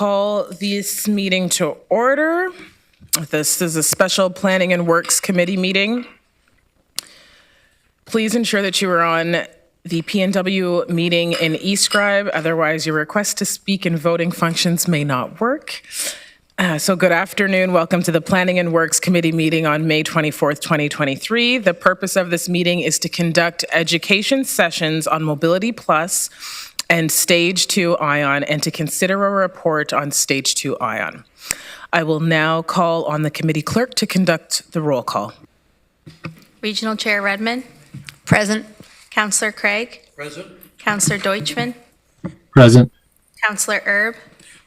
call this meeting to order. This is a special Planning and Works Committee meeting. Please ensure that you are on the PNW meeting in eScribe, otherwise your request to speak and voting functions may not work. So good afternoon. Welcome to the Planning and Works Committee meeting on May 24th, 2023. The purpose of this meeting is to conduct education sessions on Mobility Plus and Stage 2 ION and to consider a report on Stage 2 ION. I will now call on the committee clerk to conduct the roll call. Regional Chair Redmond. Present. Councillor Craig. Present. Councillor Deutschman. Present. Councillor Erb.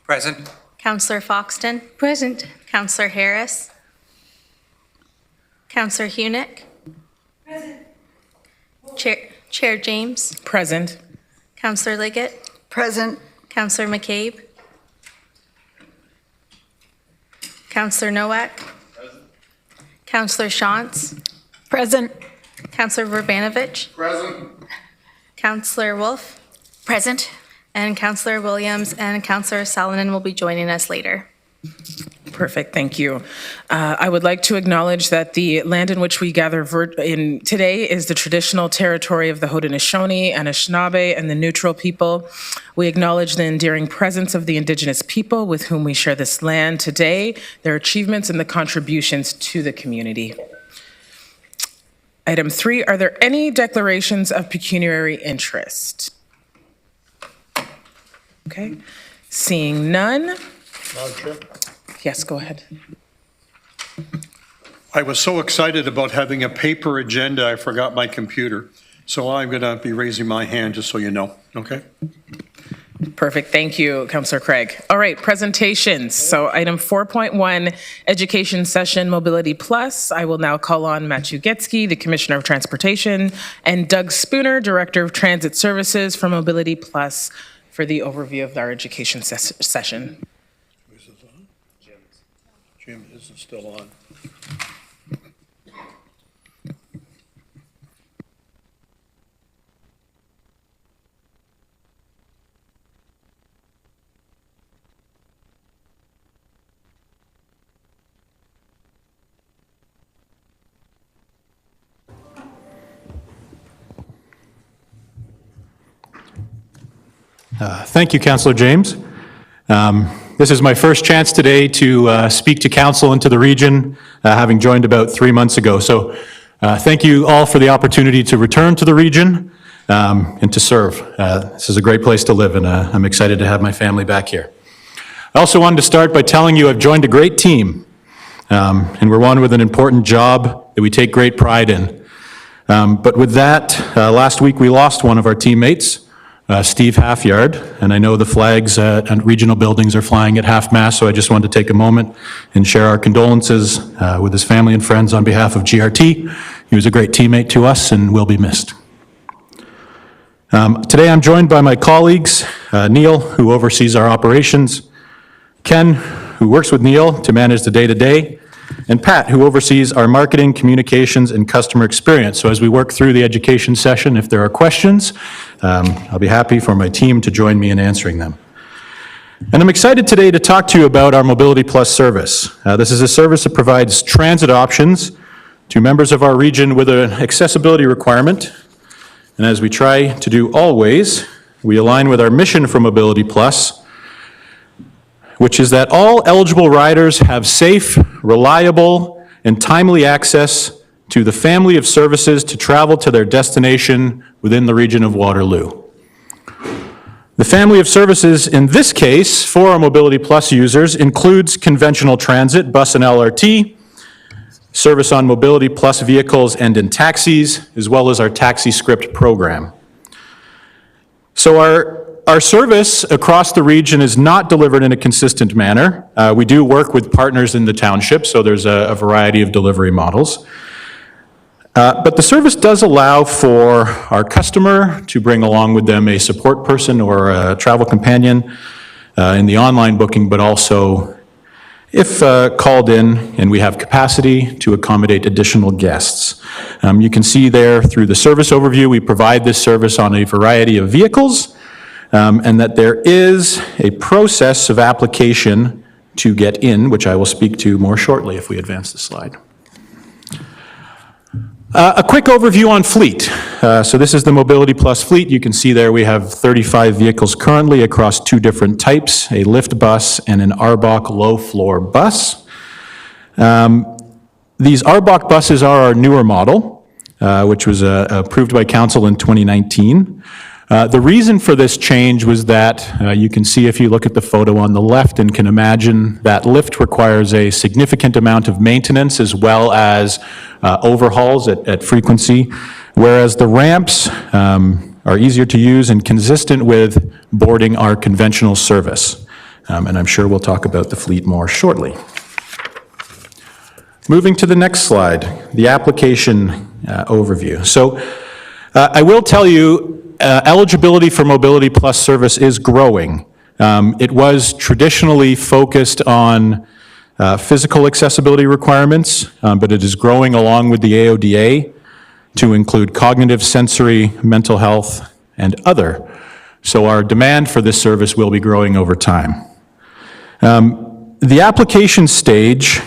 Present. Councillor Foxton. Present. Councillor Harris. Councillor Hunick. Present. Chair James. Present. Councillor Liggett. Present. Councillor McCabe. Councillor Nowak. Present. Councillor Shantz. Present. Councillor Verbanovich. Present. Councillor Wolf. Present. And Councillor Williams and Councillor Salonen will be joining us later. Perfect, thank you. I would like to acknowledge that the land in which we gather in today is the traditional territory of the Haudenosaunee, Anishinaabe, and the Neutral people. We acknowledge the endearing presence of the Indigenous people with whom we share this land today, their achievements and the contributions to the community. Item 3, are there any declarations of pecuniary interest? Okay, seeing none. Madam Chair. Yes, go ahead. I was so excited about having a paper agenda, I forgot my computer. So I'm going to be raising my hand, just so you know, okay? Perfect, thank you, Councillor Craig. All right, presentations. So item 4.1, Education Session Mobility Plus. I will now call on Matthew Getsky, the Commissioner of Transportation, and Doug Spooner, Director of Transit Services for Mobility Plus, for the overview of our education session. Is it on? Jim isn't still on. Thank you, Councillor James. This is my first chance today to speak to council and to the region, having joined about 3 months ago. So thank you all for the opportunity to return to the region and to serve. This is a great place to live, and I'm excited to have my family back here. I also wanted to start by telling you I've joined a great team, and we're one with an important job that we take great pride in. But with that, last week we lost one of our teammates, Steve Halfyard, and I know the flags and regional buildings are flying at half-mast, so I just wanted to take a moment and share our condolences with his family and friends on behalf of GRT. He was a great teammate to us and will be missed. Today I'm joined by my colleagues, Neil, who oversees our operations, Ken, who works with Neil to manage the day-to-day, and Pat, who oversees our marketing, communications, and customer experience. So as we work through the education session, if there are questions, I'll be happy for my team to join me in answering them. And I'm excited today to talk to you about our Mobility Plus service. This is a service that provides transit options to members of our region with an accessibility requirement. And as we try to do always, we align with our mission for Mobility Plus, which is that all eligible riders have safe, reliable, and timely access to the family of services to travel to their destination within the region of Waterloo. The family of services in this case for our Mobility Plus users includes conventional transit, bus and LRT, service on Mobility Plus vehicles and in taxis, as well as our Taxi Script program. So our service across the region is not delivered in a consistent manner. We do work with partners in the township, so there's a variety of delivery models. But the service does allow for our customer to bring along with them a support person or a travel companion in the online booking, but also, if called in and we have capacity, to accommodate additional guests. You can see there through the service overview, we provide this service on a variety of vehicles. and that there is a process of application to get in, which I will speak to more shortly if we advance the slide. A quick overview on fleet. So this is the Mobility Plus fleet. You can see there we have 35 vehicles currently across two different types, a lift bus and an ARBOC low-floor bus. These ARBOC buses are our newer model, which was approved by Council in 2019. The reason for this change was that you can see if you look at the photo on the left and can imagine that lift requires a significant amount of maintenance as well as overhauls at frequency, whereas the ramps are easier to use and consistent with boarding our conventional service. And I'm sure we'll talk about the fleet more shortly. Moving to the next slide, the application overview. So I will tell you, eligibility for Mobility Plus service is growing. It was traditionally focused on physical accessibility requirements, but it is growing along with the AODA to include cognitive, sensory, mental health, and other. So our demand for this service will be growing over time. The application stage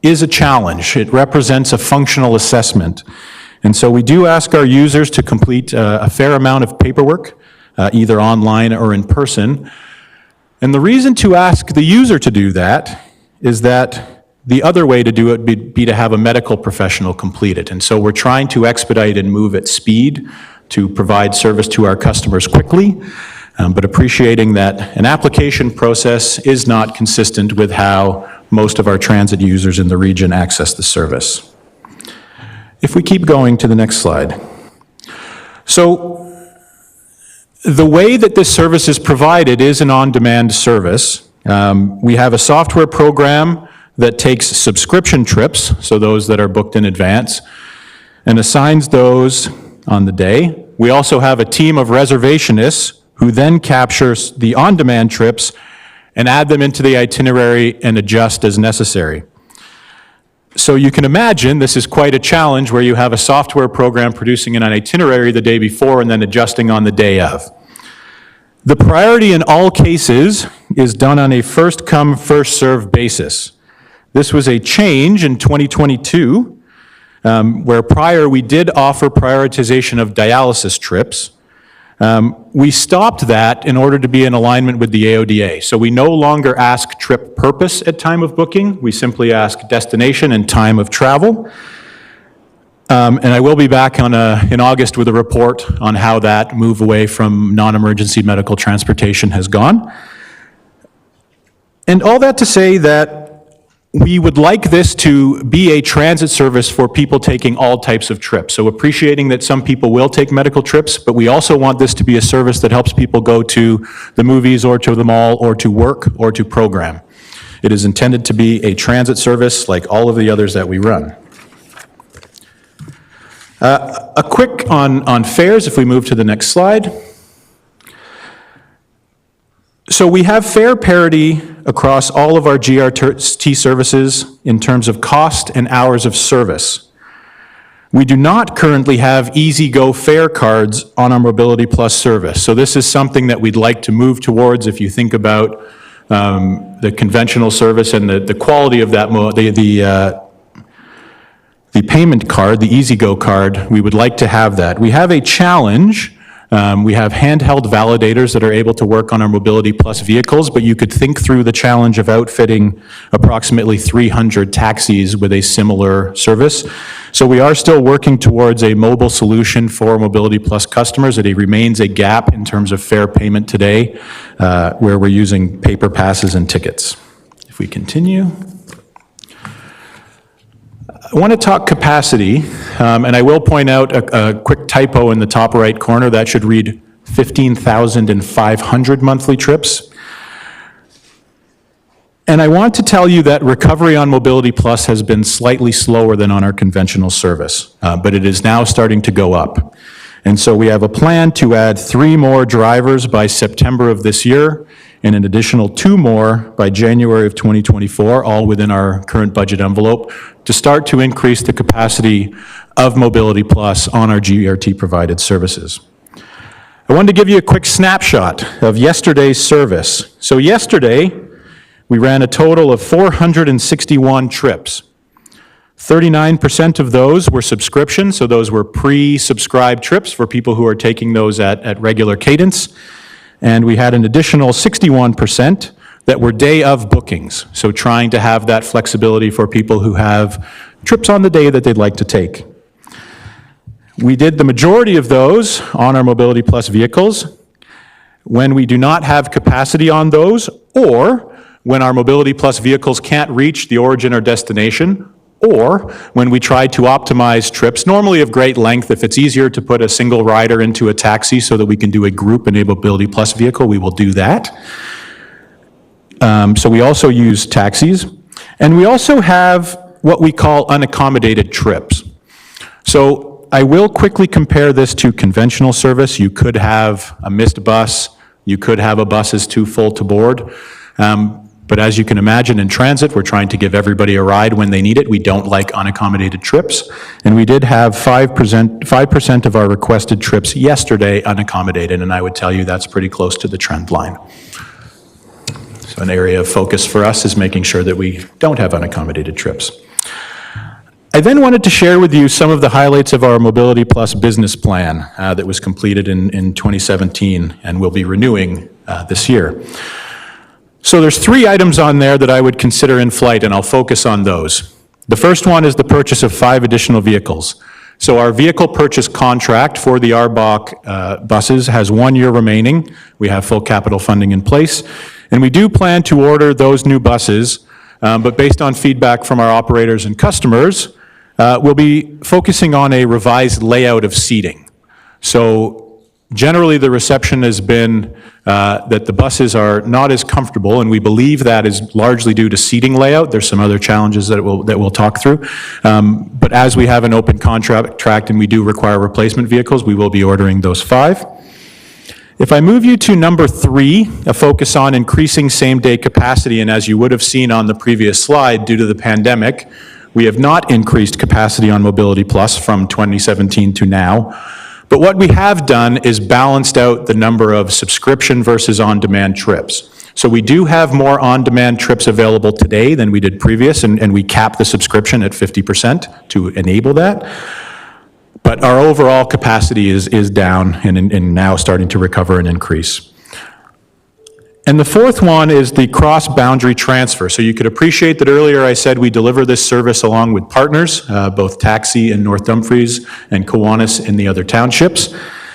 is a challenge. It represents a functional assessment. And so we do ask our users to complete a fair amount of paperwork, either online or in person. And the reason to ask the user to do that is that the other way to do it would be to have a medical professional complete it. And so we're trying to expedite and move at speed to provide service to our customers quickly, but appreciating that an application process is not consistent with how most of our transit users in the region access the service. If we keep going to the next slide. So the way that this service is provided is an on-demand service. We have a software program that takes subscription trips, so those that are booked in advance, and assigns those on the day. We also have a team of reservationists who then captures the on-demand trips and add them into the itinerary and adjust as necessary. So you can imagine this is quite a challenge where you have a software program producing an itinerary the day before and then adjusting on the day of. The priority in all cases is done on a first-come, first-served basis. This was a change in 2022, where prior we did offer prioritization of dialysis trips. We stopped that in order to be in alignment with the AODA. So we no longer ask trip purpose at time of booking. We simply ask destination and time of travel. And I will be back in August with a report on how that move away from non-emergency medical transportation has gone. And all that to say that we would like this to be a transit service for people taking all types of trips. So appreciating that some people will take medical trips, but we also want this to be a service that helps people go to the movies or to the mall or to work or to program. It is intended to be a transit service like all of the others that we run. A quick on fares, if we move to the next slide. So we have fare parity across all of our GRT services in terms of cost and hours of service. We do not currently have easy-go fare cards on our Mobility Plus service. So this is something that we'd like to move towards if you think about the conventional service and the quality of that, the payment card, the easy-go card. We would like to have that. We have a challenge. We have handheld validators that are able to work on our Mobility Plus vehicles, but you could think through the challenge of outfitting approximately 300 taxis with a similar service. So we are still working towards a mobile solution for Mobility Plus customers. It remains a gap in terms of fare payment today, where we're using paper passes and tickets. If we continue. I want to talk capacity, and I will point out a quick typo in the top right corner. That should read 15,500 monthly trips. And I want to tell you that recovery on Mobility Plus has been slightly slower than on our conventional service, but it is now starting to go up. And so we have a plan to add 3 more drivers by September of this year, and an additional 2 more by January of 2024, all within our current budget envelope, to start to increase the capacity of Mobility Plus on our GRT-provided services. I wanted to give you a quick snapshot of yesterday's service. So yesterday, we ran a total of 461 trips. 39% of those were subscription, so those were pre-subscribed trips for people who are taking those at regular cadence. And we had an additional 61% that were day of bookings, so trying to have that flexibility for people who have trips on the day that they'd like to take. We did the majority of those on our Mobility Plus vehicles. When we do not have capacity on those, or when our Mobility Plus vehicles can't reach the origin or destination, or when we try to optimize trips, normally of great length, if it's easier to put a single rider into a taxi so that we can do a group in a Mobility Plus vehicle, we will do that. So we also use taxis. And we also have what we call unaccommodated trips. So I will quickly compare this to conventional service. You could have a missed bus. You could have a bus that's too full to board. But as you can imagine, in transit, we're trying to give everybody a ride when they need it. We don't like unaccommodated trips. And we did have 5% of our requested trips yesterday unaccommodated, and I would tell you that's pretty close to the trend line. So an area of focus for us is making sure that we don't have unaccommodated trips. I then wanted to share with you some of the highlights of our Mobility Plus business plan that was completed in 2017 and will be renewing this year. So there's 3 items on there that I would consider in flight, and I'll focus on those. The first one is the purchase of 5 additional vehicles. So our vehicle purchase contract for the ARBOC buses has 1 year remaining. We have full capital funding in place, and we do plan to order those new buses, but based on feedback from our operators and customers, we'll be focusing on a revised layout of seating. So generally, the reception has been that the buses are not as comfortable, and we believe that is largely due to seating layout. There's some other challenges that we'll talk through. But as we have an open contract and we do require replacement vehicles, we will be ordering those 5. If I move you to number 3, a focus on increasing same-day capacity, and as you would have seen on the previous slide, due to the pandemic, we have not increased capacity on Mobility Plus from 2017 to now. But what we have done is balanced out the number of subscription versus on-demand trips. So we do have more on-demand trips available today than we did previous, and we cap the subscription at 50% to enable that. But our overall capacity is down and now starting to recover and increase. And the fourth one is the cross-boundary transfer. So you could appreciate that earlier I said we deliver this service along with partners, both Taxi in North Dumfries and Kiwanis in the other townships.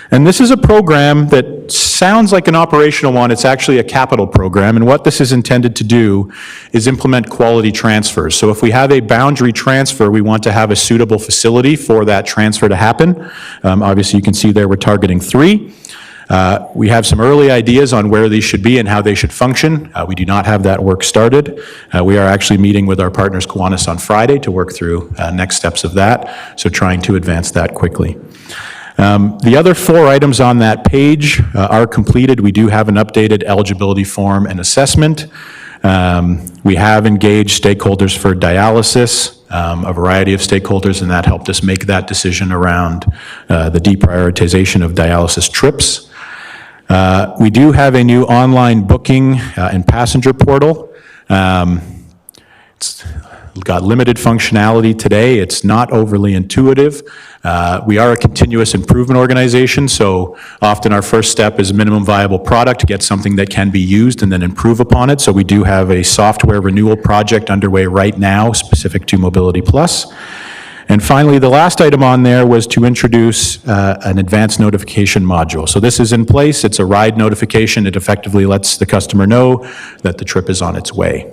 And this is a program that sounds like an operational one. It's actually a capital program. And what this is intended to do is implement quality transfers. So if we have a boundary transfer, we want to have a suitable facility for that transfer to happen. Obviously, you can see there we're targeting 3. We have some early ideas on where these should be and how they should function. We do not have that work started. We are actually meeting with our partners Kiwanis on Friday to work through next steps of that, so trying to advance that quickly. The other 4 items on that page are completed. We do have an updated eligibility form and assessment. We have engaged stakeholders for dialysis, a variety of stakeholders, and that helped us make that decision around the deprioritization of dialysis trips. We do have a new online booking and passenger portal. It's got limited functionality today. It's not overly intuitive. We are a continuous improvement organization, so often our first step is minimum viable product to get something that can be used and then improve upon it. So we do have a software renewal project underway right now specific to Mobility Plus. And finally, the last item on there was to introduce an advanced notification module. So this is in place. It's a ride notification. It effectively lets the customer know that the trip is on its way.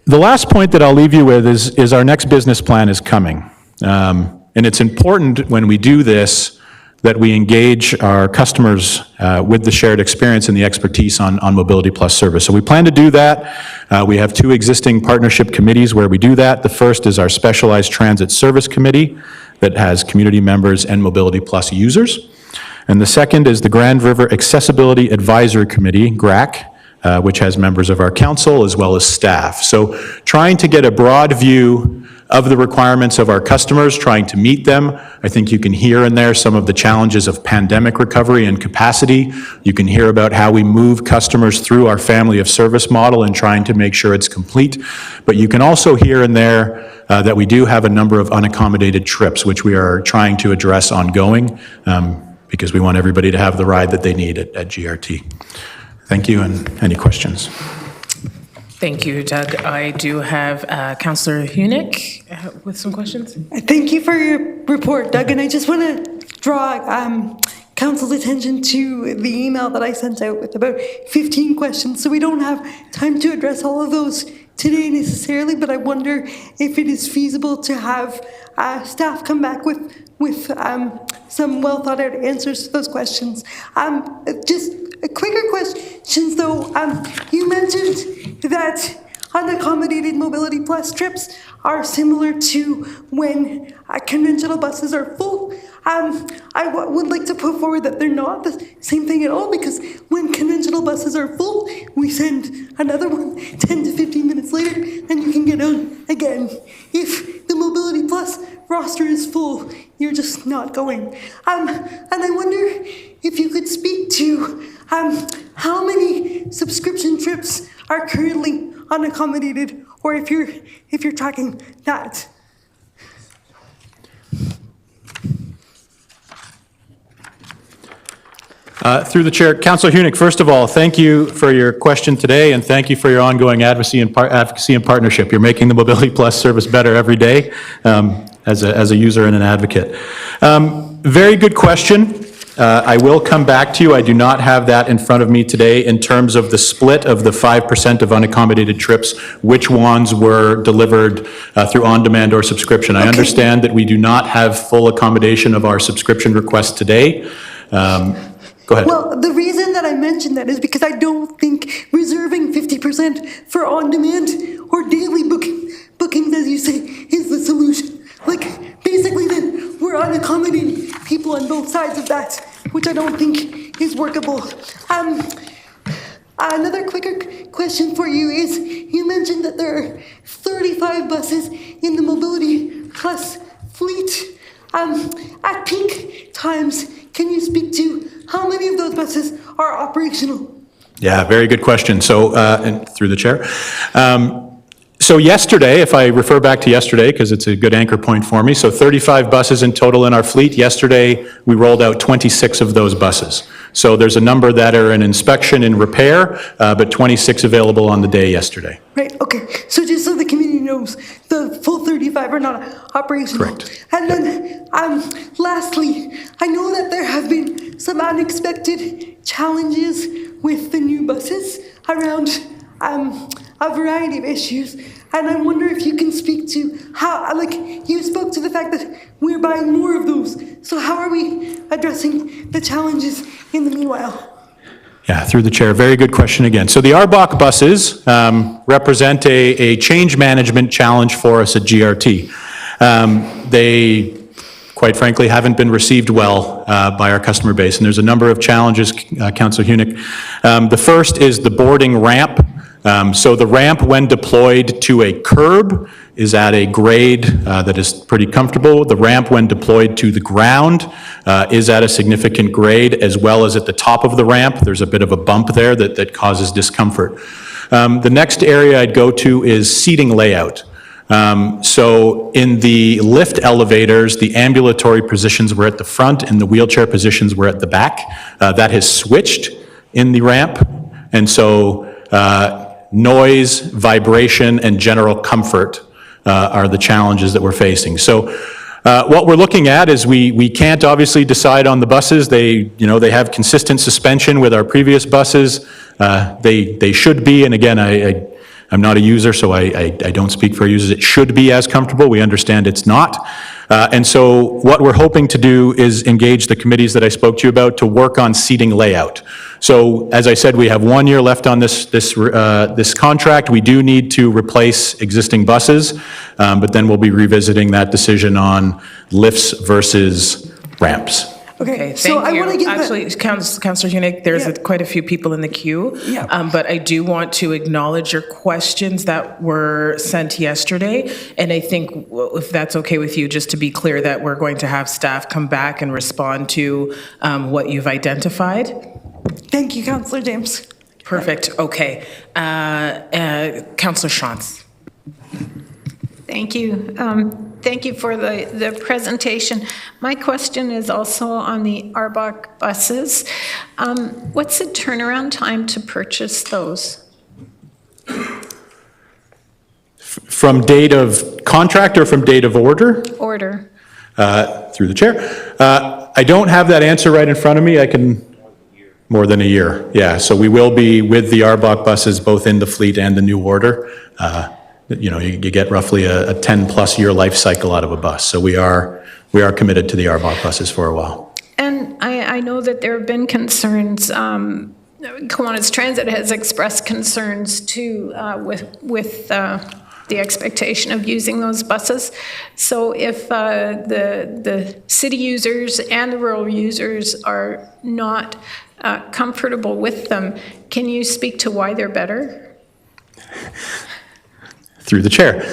The last point that I'll leave you with is our next business plan is coming. And it's important when we do this that we engage our customers with the shared experience and the expertise on Mobility Plus service. So we plan to do that. We have 2 existing partnership committees where we do that. The first is our Specialized Transit Service Committee that has community members and Mobility Plus users. And the second is the Grand River Accessibility Advisory Committee, GRAC, which has members of our council as well as staff. So trying to get a broad view of the requirements of our customers, trying to meet them. I think you can hear in there some of the challenges of pandemic recovery and capacity. You can hear about how we move customers through our family of service model and trying to make sure it's complete. But you can also hear in there that we do have a number of unaccommodated trips, which we are trying to address ongoing, because we want everybody to have the ride that they need at GRT. Thank you, and any questions? Thank you, Doug. I do have Councillor Hunick with some questions. Thank you for your report, Doug, and I just want to draw council's attention to the email that I sent out with about 15 questions, so we don't have time to address all of those today necessarily, but I wonder if it is feasible to have staff come back with some well thought out answers to those questions. Just quicker questions though. You mentioned that unaccommodated Mobility Plus trips are similar to when conventional buses are full. I would like to put forward that they're not the same thing at all, because when conventional buses are full, we send another one 10 to 15 minutes later and you can get on again. If the Mobility Plus roster is full, you're just not going. And I wonder if you could speak to how many subscription trips are currently unaccommodated, or if you're tracking that. Through the chair, Councillor Hunick, first of all, thank you for your question today, and thank you for your ongoing advocacy and partnership. You're making the Mobility Plus service better every day as a user and an advocate. Very good question. I will come back to you. I do not have that in front of me today in terms of the split of the 5% of unaccommodated trips, which ones were delivered through on-demand or subscription. I understand that we do not have full accommodation of our subscription requests today. Go ahead. Well, the reason that I mentioned that is because I don't think reserving 50% for on-demand or daily bookings, as you say, is the solution. Like, basically then, we're unaccommodating people on both sides of that, which I don't think is workable. Another quicker question for you is, you mentioned that there are 35 buses in the Mobility Plus fleet. At peak times, can you speak to how many of those buses are operational? Yeah, very good question. So, and through the chair. So yesterday, if I refer back to yesterday, because it's a good anchor point for me, so 35 buses in total in our fleet. Yesterday, we rolled out 26 of those buses. So there's a number that are in inspection and repair, but 26 available on the day yesterday. Right, okay. So just so the community knows, the full 35 are not operational. Correct. And then, lastly, I know that there have been some unexpected challenges with the new buses around a variety of issues, and I wonder if you can speak to how, like, you spoke to the fact that we're buying more of those, so how are we addressing the challenges in the meanwhile? Yeah, through the chair, very good question again. So the ARBOC buses represent a change management challenge for us at GRT. They, quite frankly, haven't been received well by our customer base, and there's a number of challenges, Councillor Hunick. The first is the boarding ramp. So the ramp, when deployed to a curb, is at a grade that is pretty comfortable. The ramp, when deployed to the ground, is at a significant grade, as well as at the top of the ramp. There's a bit of a bump there that causes discomfort. The next area I'd go to is seating layout. So in the lift elevators, the ambulatory positions were at the front and the wheelchair positions were at the back. That has switched in the ramp, and so noise, vibration, and general comfort are the challenges that we're facing. So what we're looking at is we can't obviously decide on the buses. They have consistent suspension with our previous buses. They should be, and again, I'm not a user, so I don't speak for users. It should be as comfortable. We understand it's not. And so what we're hoping to do is engage the committees that I spoke to you about to work on seating layout. So as I said, we have 1 year left on this contract. We do need to replace existing buses, but then we'll be revisiting that decision on lifts versus ramps. Okay, so thank I you. want to give Actually, Councillor Hunick, there's Yeah. quite a few people in the queue. Yeah. But I do want to acknowledge your questions that were sent yesterday. And I think if that's okay with you, just to be clear that we're going to have staff come back and respond to what you've identified. Thank you, Councillor James. Perfect, okay. Councillor Shantz. Thank you. Thank you for the presentation. My question is also on the ARBOC buses. What's the turnaround time to purchase those? From date of contract or from date of order? Order. Through the chair. I don't have that answer right in front of me. I can, more than a year. Yeah, so we will be with the ARBOC buses, both in the fleet and the new order. You get roughly a 10-plus year life cycle out of a bus. So we are committed to the ARBOC buses for a while. And I know that there have been concerns, Kiwanis Transit has expressed concerns too with the expectation of using those buses. So if the city users and the rural users are not comfortable with them, can you speak to why they're better? Through the chair.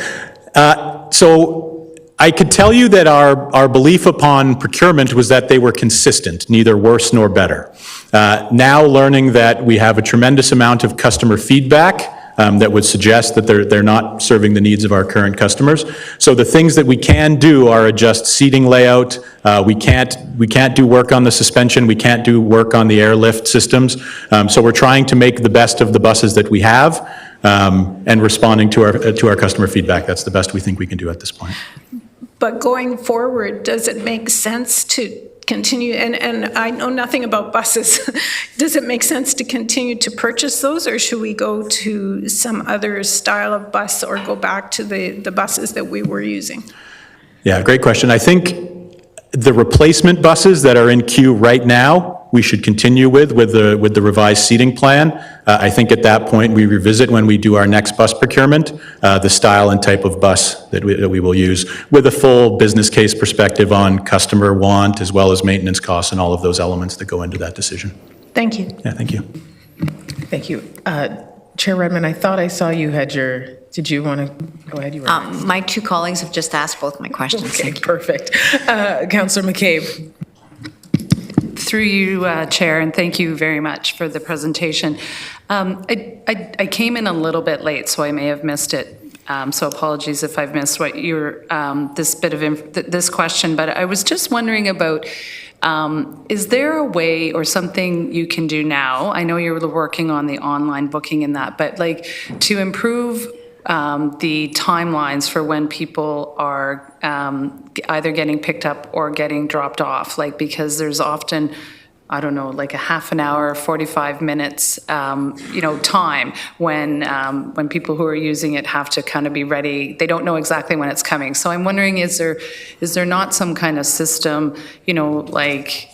So I could tell you that our belief upon procurement was that they were consistent, neither worse nor better. Now learning that we have a tremendous amount of customer feedback that would suggest that they're not serving the needs of our current customers. So the things that we can do are adjust seating layout. We can't do work on the suspension. We can't do work on the airlift systems. So we're trying to make the best of the buses that we have. And responding to our customer feedback. That's the best we think we can do at this point. But going forward, does it make sense to continue, and I know nothing about buses, does it make sense to continue to purchase those, or should we go to some other style of bus or go back to the buses that we were using? Yeah, great question. I think the replacement buses that are in queue right now, we should continue with the revised seating plan. I think at that point we revisit when we do our next bus procurement, the style and type of bus that we will use with a full business case perspective on customer want as well as maintenance costs and all of those elements that go into that decision. Thank you. Yeah, thank you. Thank you. Chair Redmond, I thought I saw you had did you want to go ahead? You were My two colleagues have just asked both my questions. Okay, perfect. Councillor McCabe. Through you, Chair, and thank you very much for the presentation. I came in a little bit late, so I may have missed it. So apologies if I've missed what your this question. But I was just wondering about, is there a way or something you can do now? I know you're working on the online booking and that, but like to improve the timelines for when people are either getting picked up or getting dropped off, like because there's often, I don't know, like a half an hour, 45 minutes, time when people who are using it have to kind of be ready. They don't know exactly when it's coming. So I'm wondering, is there not some kind of system, like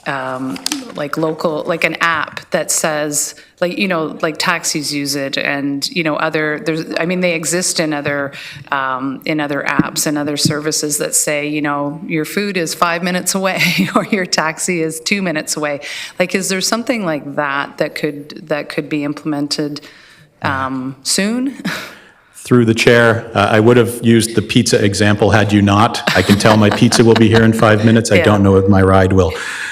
local, like an app that says, like taxis use it, and they exist in other apps and other services that say, your food is 5 minutes away or your taxi is 2 minutes away. Like, is there something like that could be implemented soon? Through the chair, I would have used the pizza example had you not. I can tell my pizza will be here in 5 minutes. I don't know if my ride will.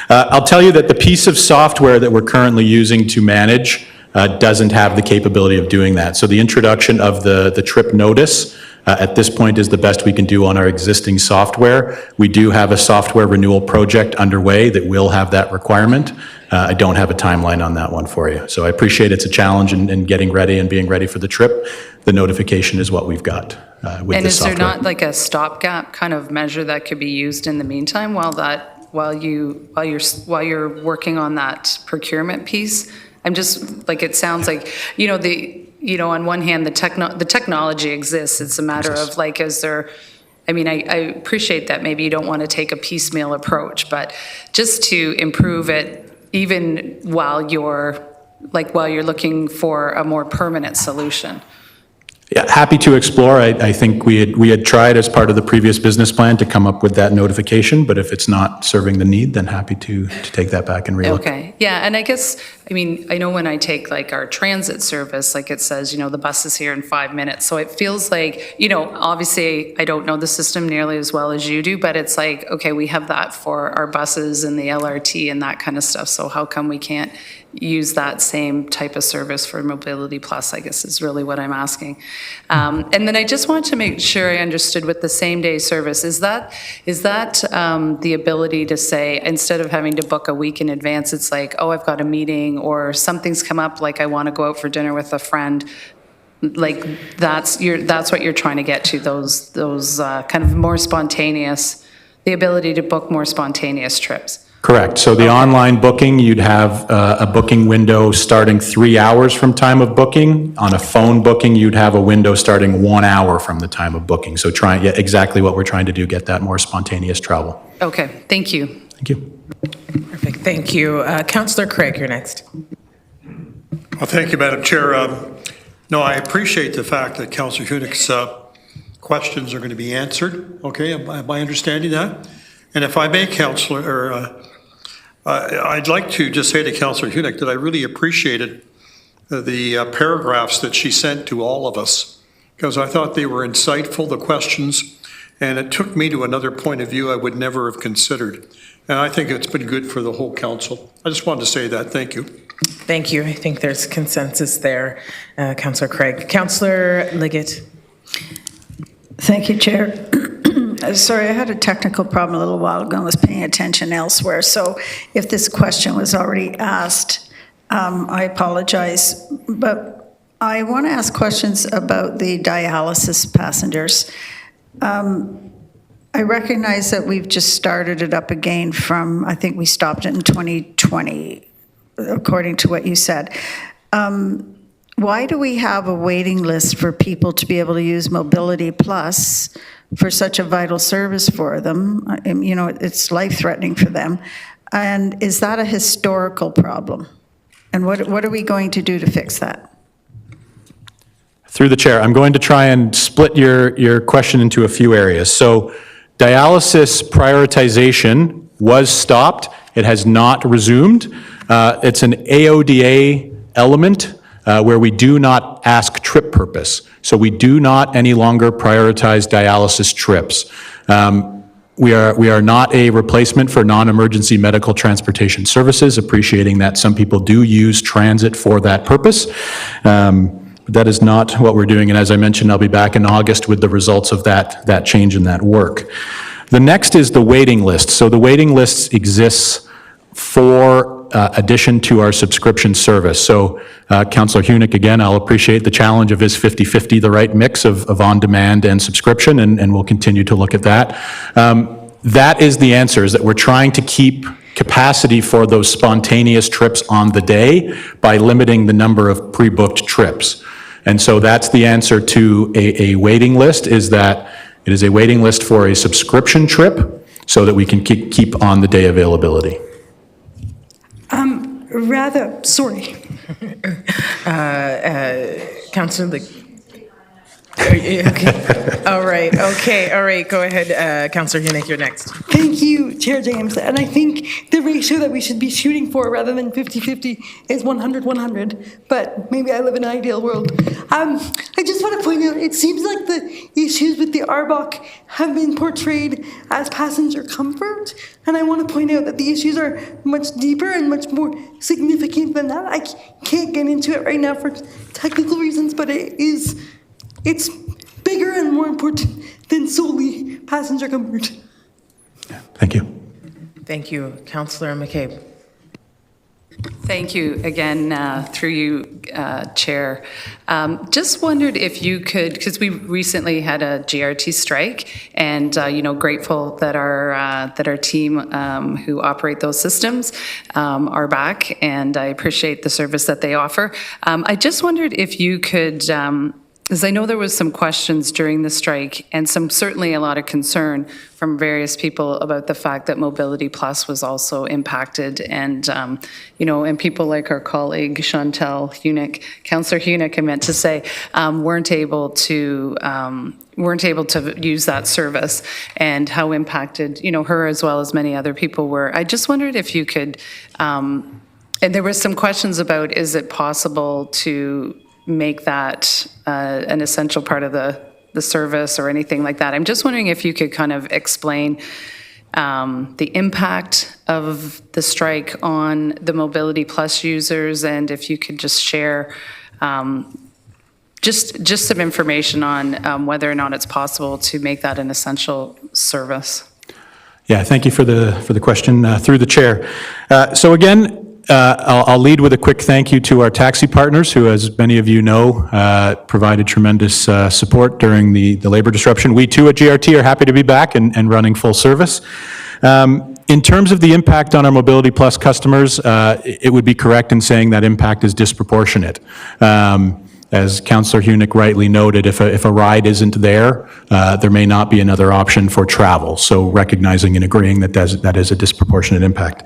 I'll tell you that the piece of software that we're currently using to manage doesn't have the capability of doing that. So the introduction of the trip notice at this point is the best we can do on our existing software. We do have a software renewal project underway that will have that requirement. I don't have a timeline on that one for you. So I appreciate it's a challenge in getting ready and being ready for the trip. The notification is what we've got with this software. And is there not like a stopgap kind of measure that could be used in the meantime while you're working on that procurement piece? I'm just like, it sounds like, on one hand, the technology exists. It's a matter of like, is there, I appreciate that maybe you don't want to take a piecemeal approach, but just to improve it, even while you're looking for a more permanent solution. Yeah, happy to explore. I think we had tried as part of the previous business plan to come up with that notification, but if it's not serving the need, then happy to take that back and relook. Okay, yeah, and I guess, I mean, I know when I take like our transit service, like it says, the bus is here in 5 minutes. So it feels like, obviously I don't know the system nearly as well as you do, but it's like, okay, we have that for our buses and the LRT and that kind of stuff. So how come we can't use that same type of service for Mobility Plus, I guess is really what I'm asking. And then I just want to make sure I understood with the same day service, is that the ability to say, instead of having to book a week in advance, it's like, oh, I've got a meeting or something's come up, like I want to go out for dinner with a friend, like that's what you're trying to get to, those kind of more spontaneous, the ability to book more spontaneous trips. Correct. So the online booking, you'd have a booking window starting 3 hours from time of booking. On a phone booking, you'd have a window starting 1 hour from the time of booking. So exactly what we're trying to do, get that more spontaneous travel. Okay, thank you. Thank you. Perfect, thank you. Councillor Craig, you're next. Well, thank you, Madam Chair. No, I appreciate the fact that Councillor Hunick's questions are going to be answered. Okay, am I understanding that? And if I may, Councillor, I'd like to just say to Councillor Hunick that I really appreciated the paragraphs that she sent to all of us, because I thought they were insightful, the questions, and it took me to another point of view I would never have considered. And I think it's been good for the whole council. I just wanted to say that. Thank you. Thank you. I think there's consensus there, Councillor Craig. Councillor Liggett. Thank you, Chair. Sorry, I had a technical problem a little while ago and was paying attention elsewhere. So if this question was already asked, I apologize. But I want to ask questions about the dialysis passengers. I recognize that we've just started it up again from, I think we stopped it in 2020, according to what you said. Why do we have a waiting list for people to be able to use Mobility Plus for such a vital service for them? It's life-threatening for them. And is that a historical problem? And what are we going to do to fix that? Through the chair, I'm going to try and split your question into a few areas. So dialysis prioritization was stopped. It has not resumed. It's an AODA element where we do not ask trip purpose. So we do not any longer prioritize dialysis trips. We are not a replacement for non-emergency medical transportation services, appreciating that some people do use transit for that purpose. But that is not what we're doing. And as I mentioned, I'll be back in August with the results of that change in that work. The next is the waiting list. So the waiting list exists for addition to our subscription service. So Councillor Hunick, again, I'll appreciate the challenge of is 50-50 the right mix of on-demand and subscription, and we'll continue to look at that. That is the answer, is that we're trying to keep capacity for those spontaneous trips on the day by limiting the number of pre-booked trips. And so that's the answer to a waiting list, is that it is a waiting list for a subscription trip so that we can keep on the day availability. Sorry. Councillor okay. All right. Go ahead, Councillor Hunick, you're next. Thank you, Chair James. And I think the ratio that we should be shooting for rather than 50-50 is 100-100. But maybe I live in an ideal world. I just want to point out, it seems like the issues with the RBOC have been portrayed as passenger comfort. And I want to point out that the issues are much deeper and much more significant than that. I can't get into it right now for technical reasons, but it's bigger and more important than solely passenger comfort. Thank you. Thank you. Councillor McCabe. Thank you again, through you, Chair. Just wondered if you could, because we recently had a GRT strike, and grateful that our team who operate those systems are back, and I appreciate the service that they offer. I just wondered if you could is I know there was some questions during the strike and certainly a lot of concern from various people about the fact that Mobility Plus was also impacted, and and people like our colleague Chantal Hunick, Councillor Hunick, I meant to say, weren't able to use that service, and how impacted her as well as many other people were. I just wondered if you could, and there were some questions about, is it possible to make that an essential part of the service or anything like that? I'm just wondering if you could kind of explain the impact of the strike on the Mobility Plus users, and if you could just share just some information on whether or not it's possible to make that an essential service. Yeah, thank you for the question through the chair. So again, I'll lead with a quick thank you to our taxi partners who, as many of you know, provided tremendous support during the labor disruption. We too at GRT are happy to be back and running full service. In terms of the impact on our Mobility Plus customers, it would be correct in saying that impact is disproportionate. As Councillor Hunick rightly noted, if a ride isn't there, there may not be another option for travel. So recognizing and agreeing that that is a disproportionate impact.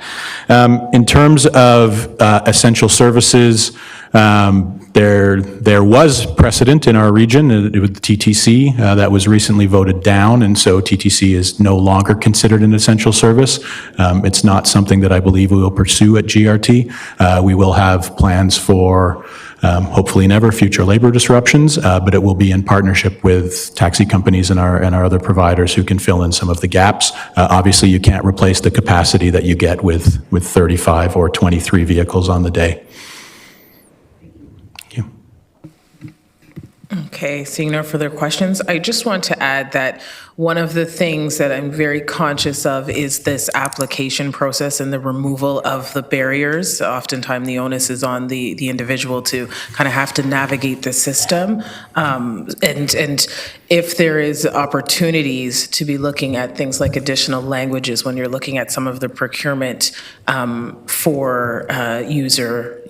In terms of essential services, there was precedent in our region with the TTC that was recently voted down, and so TTC is no longer considered an essential service. It's not something that I believe we will pursue at GRT. We will have plans for hopefully never future labor disruptions, but it will be in partnership with taxi companies and our other providers who can fill in some of the gaps. Obviously, you can't replace the capacity that you get with 35 or 23 vehicles on the day. Thank you. Okay, seeing no further questions, I just want to add that one of the things that I'm very conscious of is this application process and the removal of the barriers. Oftentimes the onus is on the individual to kind of have to navigate the system. And if there is opportunities to be looking at things like additional languages when you're looking at some of the procurement for user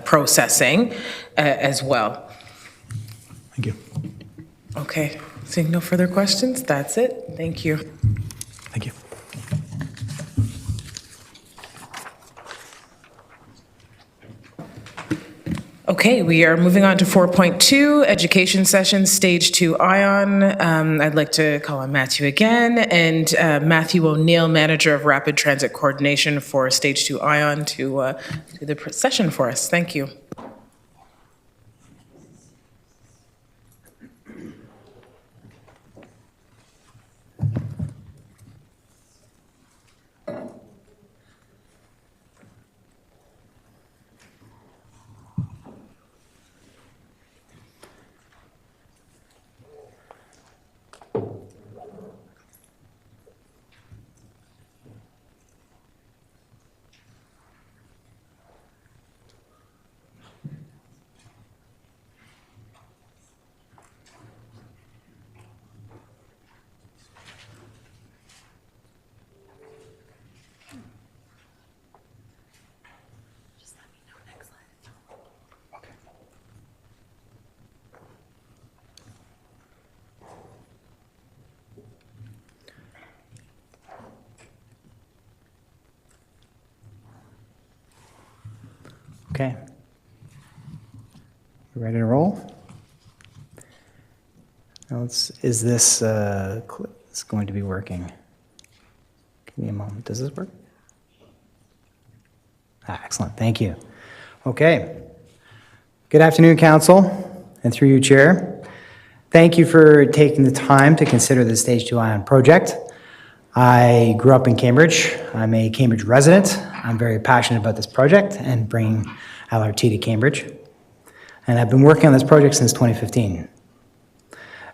processing as well. Thank you. Okay, seeing no further questions, that's it. Thank you. Thank you. Okay, we are moving on to 4.2, education session, stage 2 ION. I'd like to call on Matthew again, and Matthew O'Neill, Manager of Rapid Transit Coordination for stage 2 ION, to do the session for us. Thank you. Okay. You ready to roll? Now is this it's going to be working? Give me a moment. Does this work? Excellent. Thank you. Okay. Good afternoon, Council, and through you, Chair. Thank you for taking the time to consider the Stage 2 ION project. I grew up in Cambridge. I'm a Cambridge resident. I'm very passionate about this project and bringing LRT to Cambridge. And I've been working on this project since 2015.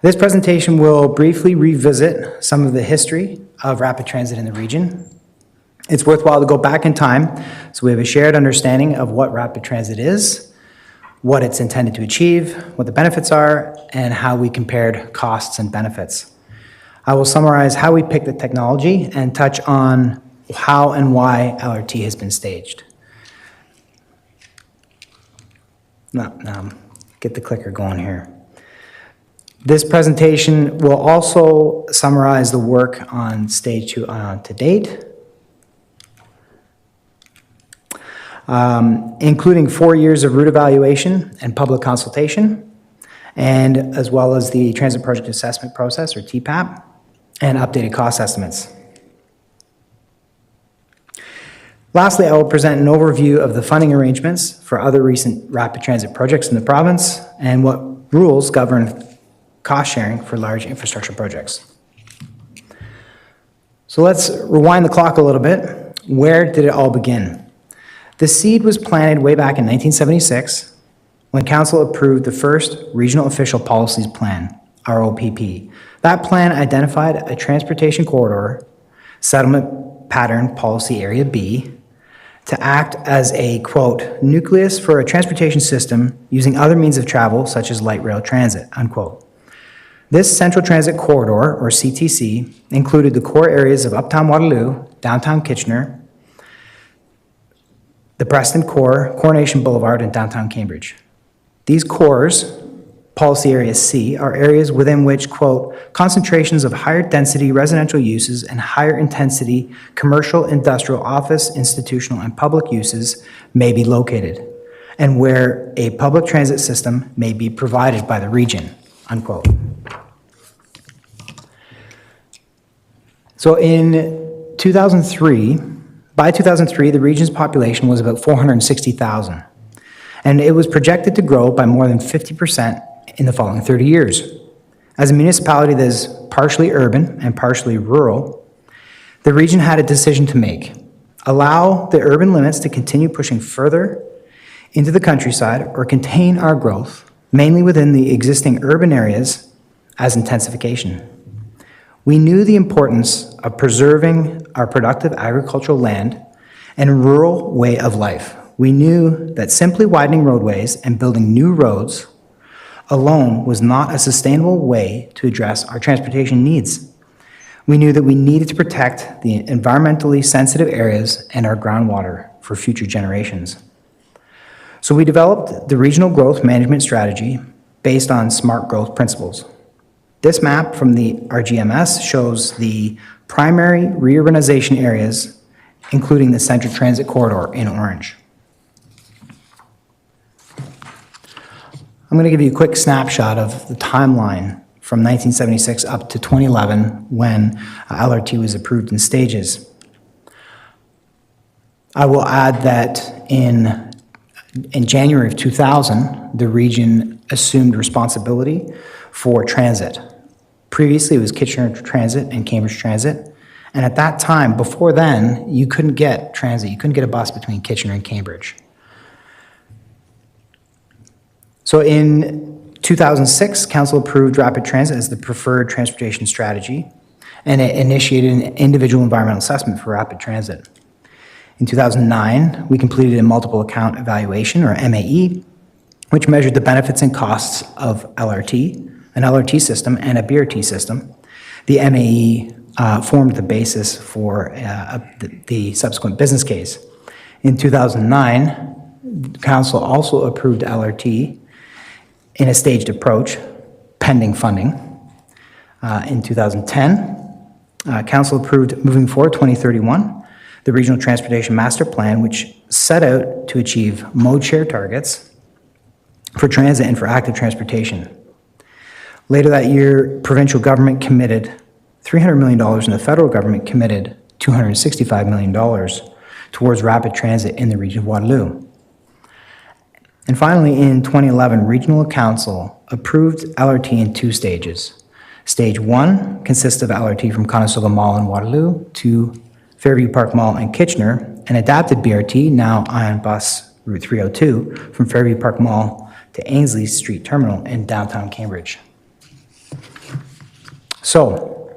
This presentation will briefly revisit some of the history of rapid transit in the region. It's worthwhile to go back in time so we have a shared understanding of what rapid transit is, what it's intended to achieve, what the benefits are, and how we compared costs and benefits. I will summarize how we picked the technology and touch on how and why LRT has been staged. get the clicker going here. This presentation will also summarize the work on stage 2 to date, including 4 years of route evaluation and public consultation, and as well as the Transit Project Assessment Process, or TPAP, and updated cost estimates. Lastly, I will present an overview of the funding arrangements for other recent rapid transit projects in the province and what rules govern cost sharing for large infrastructure projects. So let's rewind the clock a little bit. Where did it all begin? The seed was planted way back in 1976 when Council approved the first Regional Official Policies Plan, ROPP. That plan identified a transportation corridor, settlement pattern policy area B, to act as a, quote, nucleus for a transportation system using other means of travel such as light rail transit, unquote. This Central Transit Corridor, or CTC, included the core areas of Uptown Waterloo, Downtown Kitchener, the Preston Core, Coronation Boulevard, and Downtown Cambridge. These cores, Policy Area C, are areas within which, quote, concentrations of higher density residential uses and higher intensity commercial, industrial, office, institutional, and public uses may be located, and where a public transit system may be provided by the region, unquote. So in 2003, by 2003, the region's population was about 460,000, and it was projected to grow by more than 50% in the following 30 years. As a municipality that is partially urban and partially rural, the region had a decision to make: allow the urban limits to continue pushing further into the countryside, or contain our growth, mainly within the existing urban areas, as intensification. We knew the importance of preserving our productive agricultural land and rural way of life. We knew that simply widening roadways and building new roads alone was not a sustainable way to address our transportation needs. We knew that we needed to protect the environmentally sensitive areas and our groundwater for future generations. So we developed the Regional Growth Management Strategy based on SMART growth principles. This map from the RGMS shows the primary reurbanization areas, including the Central Transit Corridor in orange. I'm going to give you a quick snapshot of the timeline from 1976 up to 2011 when LRT was approved in stages. I will add that in January of 2000, the region assumed responsibility for transit. Previously, it was Kitchener Transit and Cambridge Transit. And at that time, before then, you couldn't get transit. You couldn't get a bus between Kitchener and Cambridge. So in 2006, Council approved rapid transit as the preferred transportation strategy, and it initiated an individual environmental assessment for rapid transit. In 2009, we completed a multiple account evaluation, or MAE, which measured the benefits and costs of LRT, an LRT system, and a BRT system. The MAE formed the basis for the subsequent business case. In 2009, Council also approved LRT in a staged approach, pending funding. In 2010, Council approved moving forward 2031, the Regional Transportation Master Plan, which set out to achieve mode share targets for transit and for active transportation. Later that year, provincial government committed $300 million and the federal government committed $265 million towards rapid transit in the region of Waterloo. And finally, in 2011, Regional Council approved LRT in 2 stages. Stage 1 consists of LRT from Conestoga Mall in Waterloo to Fairview Park Mall in Kitchener, and adapted BRT, now Ion Bus Route 302, from Fairview Park Mall to Ainsley Street Terminal in downtown Cambridge. So,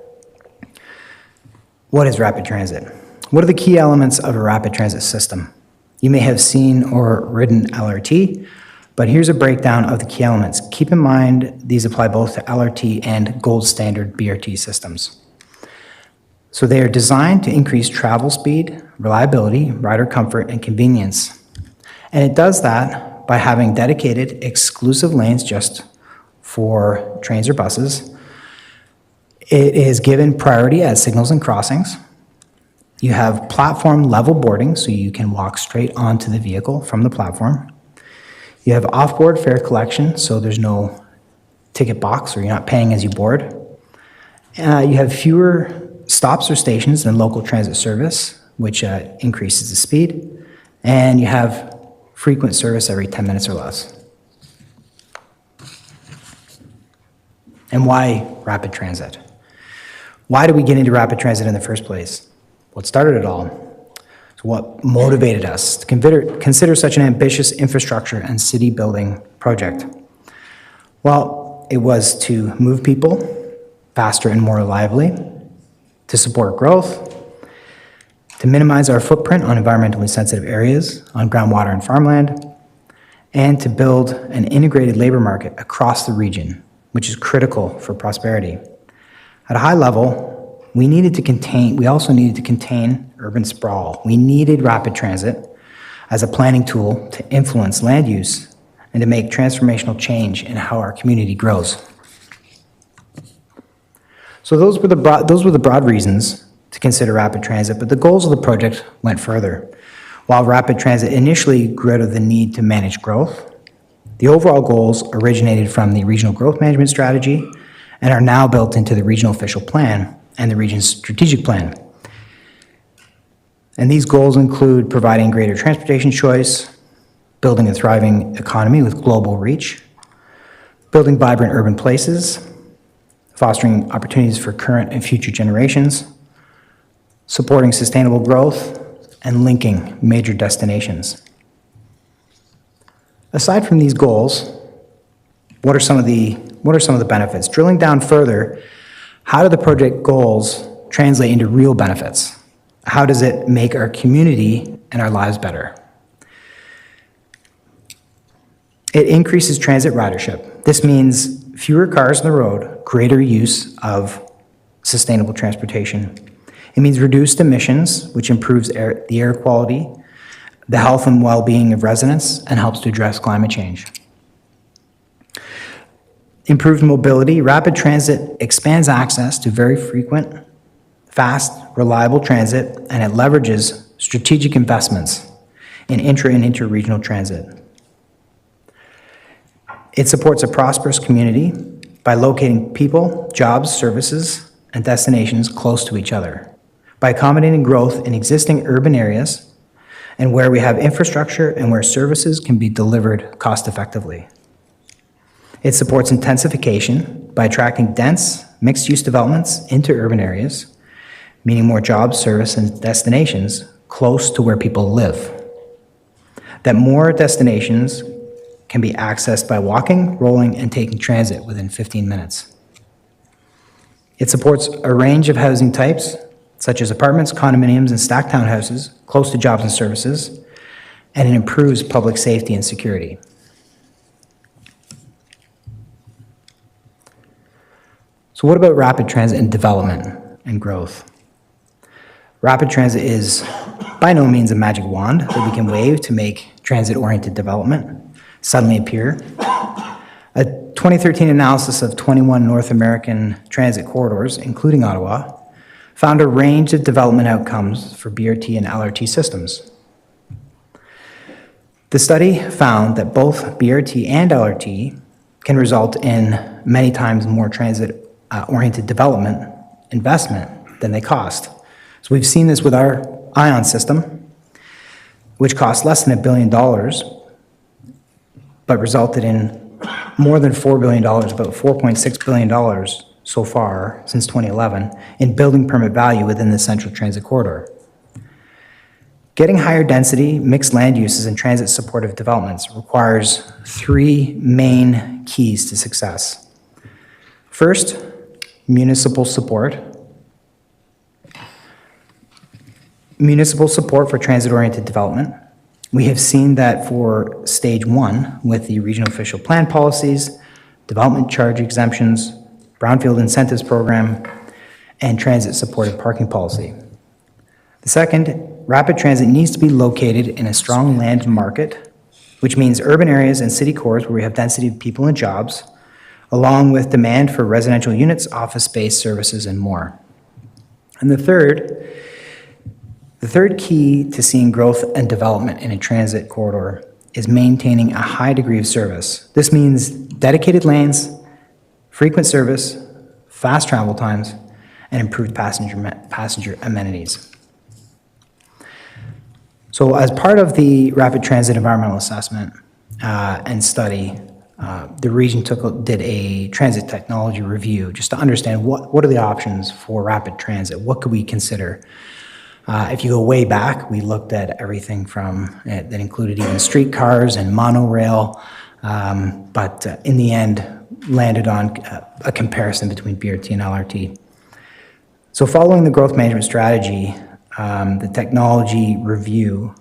what is rapid transit? What are the key elements of a rapid transit system? You may have seen or ridden LRT, but here's a breakdown of the key elements. Keep in mind, these apply both to LRT and gold standard BRT systems. So they are designed to increase travel speed, reliability, rider comfort, and convenience. And it does that by having dedicated exclusive lanes just for trains or buses. It is given priority at signals and crossings. You have platform level boarding, so you can walk straight onto the vehicle from the platform. You have off-board fare collection, so there's no ticket box or you're not paying as you board. You have fewer stops or stations than local transit service, which increases the speed. And you have frequent service every 10 minutes or less. And why rapid transit? Why did we get into rapid transit in the first place? What started it all? So what motivated us to consider such an ambitious infrastructure and city building project? Well, it was to move people faster and more reliably, to support growth, to minimize our footprint on environmentally sensitive areas, on groundwater and farmland, and to build an integrated labor market across the region, which is critical for prosperity. At a high level, we also needed to contain urban sprawl. We needed rapid transit as a planning tool to influence land use and to make transformational change in how our community grows. So those were the broad reasons to consider rapid transit, but the goals of the project went further. While rapid transit initially grew out of the need to manage growth, the overall goals originated from the Regional Growth Management Strategy and are now built into the Regional Official Plan and the region's strategic plan. And these goals include providing greater transportation choice, building a thriving economy with global reach, building vibrant urban places, fostering opportunities for current and future generations, supporting sustainable growth, and linking major destinations. Aside from these goals, what are some of the benefits? Drilling down further, how do the project goals translate into real benefits? How does it make our community and our lives better? It increases transit ridership. This means fewer cars on the road, greater use of sustainable transportation. It means reduced emissions, which improves the air quality, the health and well-being of residents, and helps to address climate change. Improved mobility. Rapid transit expands access to very frequent, fast, reliable transit, and it leverages strategic investments in intra and interregional transit. It supports a prosperous community by locating people, jobs, services, and destinations close to each other, by accommodating growth in existing urban areas and where we have infrastructure and where services can be delivered cost-effectively. It supports intensification by attracting dense, mixed-use developments into urban areas, meaning more jobs, service, and destinations close to where people live. That more destinations can be accessed by walking, rolling, and taking transit within 15 minutes. It supports a range of housing types, such as apartments, condominiums, and stacked townhouses close to jobs and services, and it improves public safety and security. So what about rapid transit and development and growth? Rapid transit is by no means a magic wand that we can wave to make transit-oriented development suddenly appear. A 2013 analysis of 21 North American transit corridors, including Ottawa, found a range of development outcomes for BRT and LRT systems. The study found that both BRT and LRT can result in many times more transit-oriented development investment than they cost. So we've seen this with our ION system, which cost less than $1 billion, but resulted in more than $4 billion, about $4.6 billion so far since 2011, in building permit value within the Central Transit Corridor. Getting higher density, mixed land uses, and transit supportive developments requires three main keys to success. First, municipal support. Municipal support for transit-oriented development. We have seen that for stage one with the regional official plan policies, development charge exemptions, brownfield incentives program, and transit supported parking policy. The second, rapid transit needs to be located in a strong land market which means urban areas and city cores where we have density of people and jobs, along with demand for residential units, office space, services, and more. And the third key to seeing growth and development in a transit corridor is maintaining a high degree of service. This means dedicated lanes, frequent service, fast travel times, and improved passenger amenities. So as part of the Rapid Transit Environmental Assessment and study, the region did a transit technology review just to understand what are the options for rapid transit. What could we consider? If you go way back, we looked at everything from, that included even streetcars and monorail, but in the end, landed on a comparison between BRT and LRT. So following the growth management strategy, the technology review,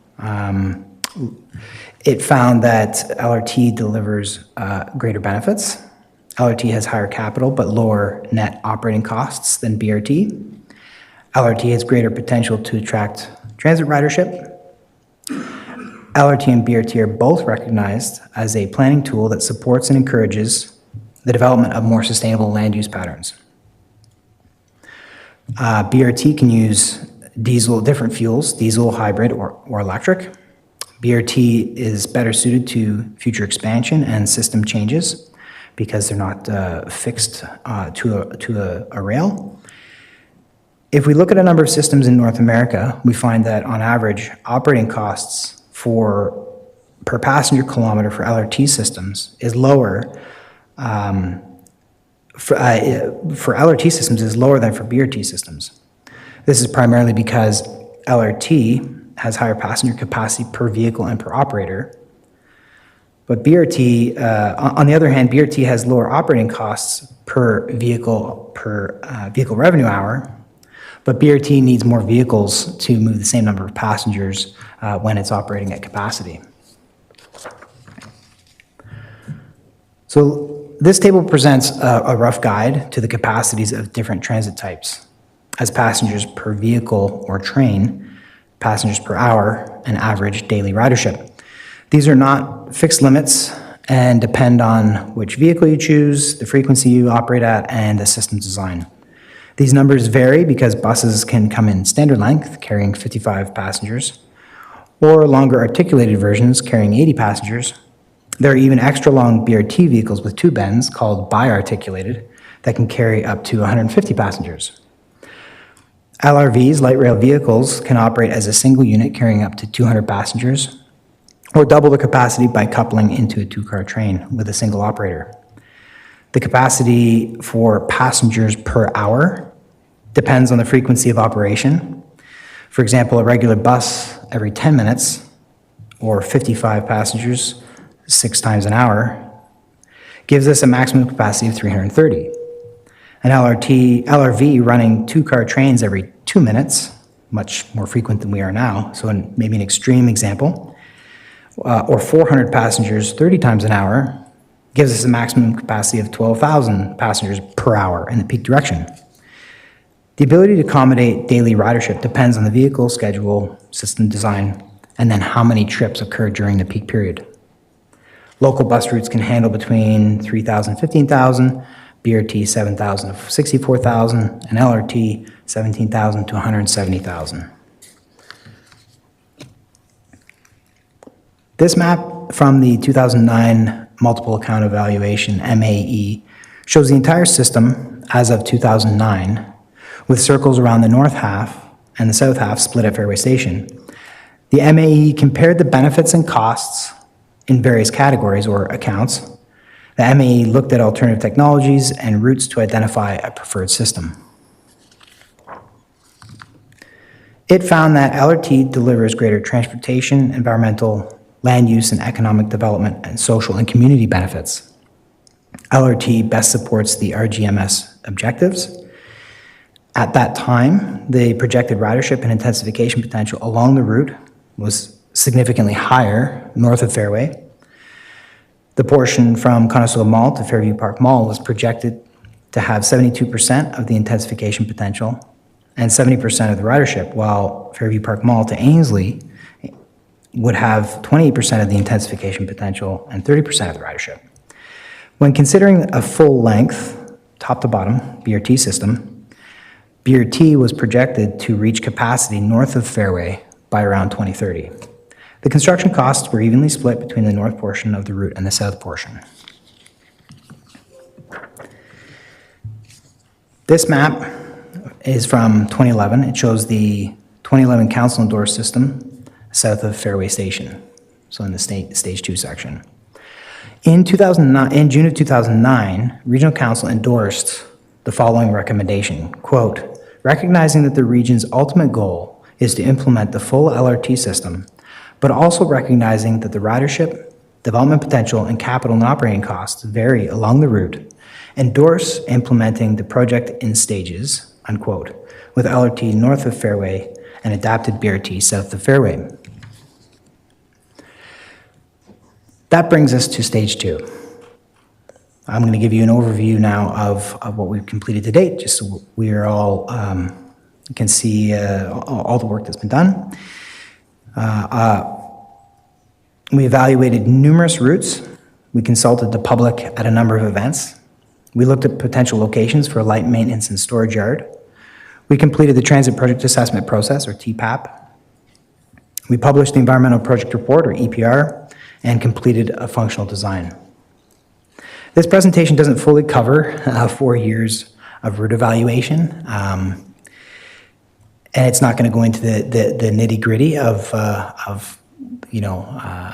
it found that LRT delivers greater benefits. LRT has higher capital but lower net operating costs than BRT. LRT has greater potential to attract transit ridership. LRT and BRT are both recognized as a planning tool that supports and encourages the development of more sustainable land use patterns. BRT can use different fuels, diesel, hybrid, or electric. BRT is better suited to future expansion and system changes because they're not fixed to a rail. If we look at a number of systems in North America, we find that on average, operating costs per passenger kilometer for LRT systems is lower for LRT systems is lower than for BRT systems. This is primarily because LRT has higher passenger capacity per vehicle and per operator. But BRT, on the other hand, BRT has lower operating costs per vehicle revenue hour, but BRT needs more vehicles to move the same number of passengers when it's operating at capacity. So this table presents a rough guide to the capacities of different transit types as passengers per vehicle or train, passengers per hour, and average daily ridership. These are not fixed limits and depend on which vehicle you choose, the frequency you operate at, and the system design. These numbers vary because buses can come in standard length, carrying 55 passengers, or longer articulated versions carrying 80 passengers. There are even extra long BRT vehicles with tube ends called bi-articulated that can carry up to 150 passengers. LRVs, light rail vehicles, can operate as a single unit carrying up to 200 passengers, or double the capacity by coupling into a two-car train with a single operator. The capacity for passengers per hour depends on the frequency of operation. For example, a regular bus every 10 minutes, or 55 passengers 6 times an hour, gives us a maximum capacity of 330. An LRV running two-car trains every 2 minutes, much more frequent than we are now, so maybe an extreme example, or 400 passengers 30 times an hour, gives us a maximum capacity of 12,000 passengers per hour in the peak direction. The ability to accommodate daily ridership depends on the vehicle schedule, system design, and then how many trips occur during the peak period. Local bus routes can handle between 3,000 and 15,000, BRT 7,000 to 64,000, and LRT 17,000 to 170,000. This map from the 2009 Multiple Account Evaluation, MAE, shows the entire system as of 2009, with circles around the north half and the south half split at Fairway Station. The MAE compared the benefits and costs in various categories or accounts. The MAE looked at alternative technologies and routes to identify a preferred system. It found that LRT delivers greater transportation, environmental, land use and economic development, and social and community benefits. LRT best supports the RGMS objectives. At that time, the projected ridership and intensification potential along the route was significantly higher north of Fairway. The portion from Conestoga Mall to Fairview Park Mall was projected to have 72% of the intensification potential and 70% of the ridership, while Fairview Park Mall to Ainslie would have 28% of the intensification potential and 30% of the ridership. When considering a full-length, top-to-bottom BRT system, BRT was projected to reach capacity north of Fairway by around 2030. The construction costs were evenly split between the north portion of the route and the south portion. This map is from 2011. It shows the 2011 council endorsed system south of Fairway Station, so in the stage 2 section. In June of 2009, Regional Council endorsed the following recommendation, quote, recognizing that the region's ultimate goal is to implement the full LRT system, but also recognizing that the ridership, development potential, and capital and operating costs vary along the route, endorse implementing the project in stages, unquote, with LRT north of Fairway and adapted BRT south of Fairway. That brings us to stage 2. I'm going to give you an overview now of what we've completed to date, just so we are all can see all the work that's been done. We evaluated numerous routes. We consulted the public at a number of events. We looked at potential locations for a light maintenance and storage yard. We completed the Transit Project Assessment Process, or TPAP. We published the Environmental Project Report, or EPR, and completed a functional design. This presentation doesn't fully cover 4 years of route evaluation, and it's not going to go into the nitty-gritty of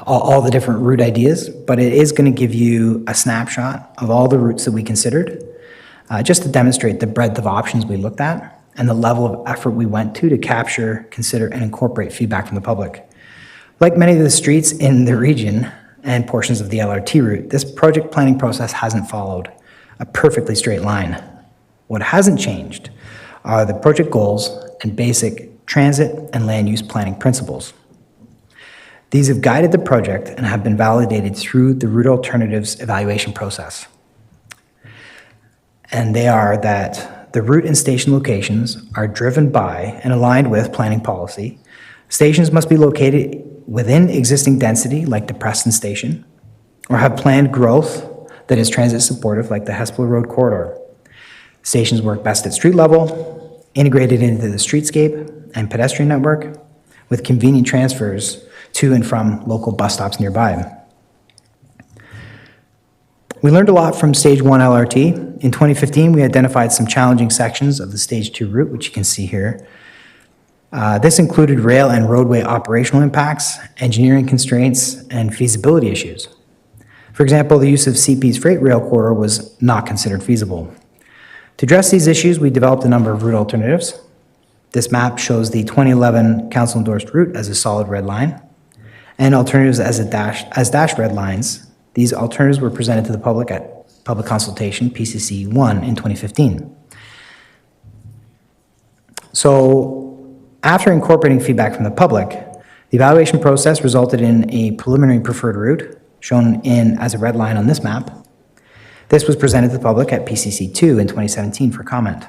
all the different route ideas, but it is going to give you a snapshot of all the routes that we considered, just to demonstrate the breadth of options we looked at and the level of effort we went to capture, consider, and incorporate feedback from the public. Like many of the streets in the region and portions of the LRT route, this project planning process hasn't followed a perfectly straight line. What hasn't changed are the project goals and basic transit and land use planning principles. These have guided the project and have been validated through the route alternatives evaluation process. And they are that the route and station locations are driven by and aligned with planning policy. Stations must be located within existing density, like the Preston Station, or have planned growth that is transit supportive, like the Hespeler Road corridor. Stations work best at street level, integrated into the streetscape and pedestrian network, with convenient transfers to and from local bus stops nearby. We learned a lot from Stage 1 LRT. In 2015, we identified some challenging sections of the Stage 2 route, which you can see here. This included rail and roadway operational impacts, engineering constraints, and feasibility issues. For example, the use of CP's freight rail corridor was not considered feasible. To address these issues, we developed a number of route alternatives. This map shows the 2011 council-endorsed route as a solid red line, and alternatives as dashed red lines. These alternatives were presented to the public at public consultation, PCC 1, in 2015. So, after incorporating feedback from the public, the evaluation process resulted in a preliminary preferred route, shown as a red line on this map. This was presented to the public at PCC 2 in 2017 for comment.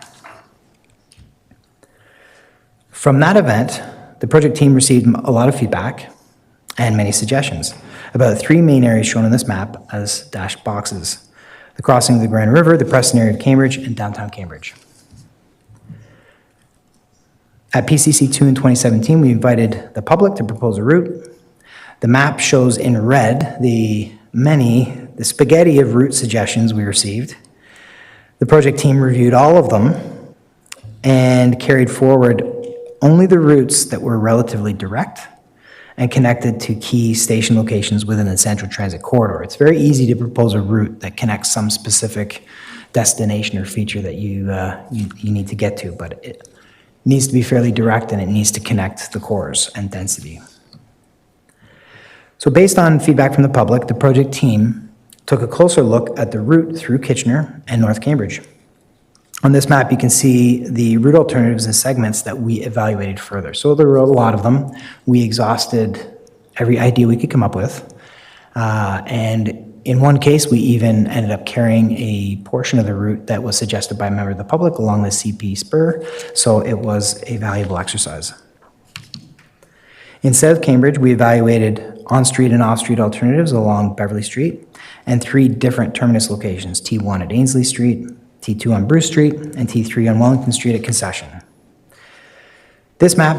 From that event, the project team received a lot of feedback and many suggestions about 3 main areas shown on this map as dashed boxes: the crossing of the Grand River, the Preston area of Cambridge, and downtown Cambridge. At PCC 2 in 2017, we invited the public to propose a route. The map shows in red the spaghetti of route suggestions we received. The project team reviewed all of them and carried forward only the routes that were relatively direct and connected to key station locations within the Central Transit Corridor. It's very easy to propose a route that connects some specific destination or feature that you need to get to, but it needs to be fairly direct and it needs to connect the cores and density. So based on feedback from the public, the project team took a closer look at the route through Kitchener and North Cambridge. On this map, you can see the route alternatives and segments that we evaluated further. So there were a lot of them. We exhausted every idea we could come up with. And in one case, we even ended up carrying a portion of the route that was suggested by a member of the public along the CP spur. So it was a valuable exercise. In South Cambridge, we evaluated on-street and off-street alternatives along Beverly Street and 3 different terminus locations, T1 at Ainsley Street, T2 on Bruce Street, and T3 on Wellington Street at Concession. This map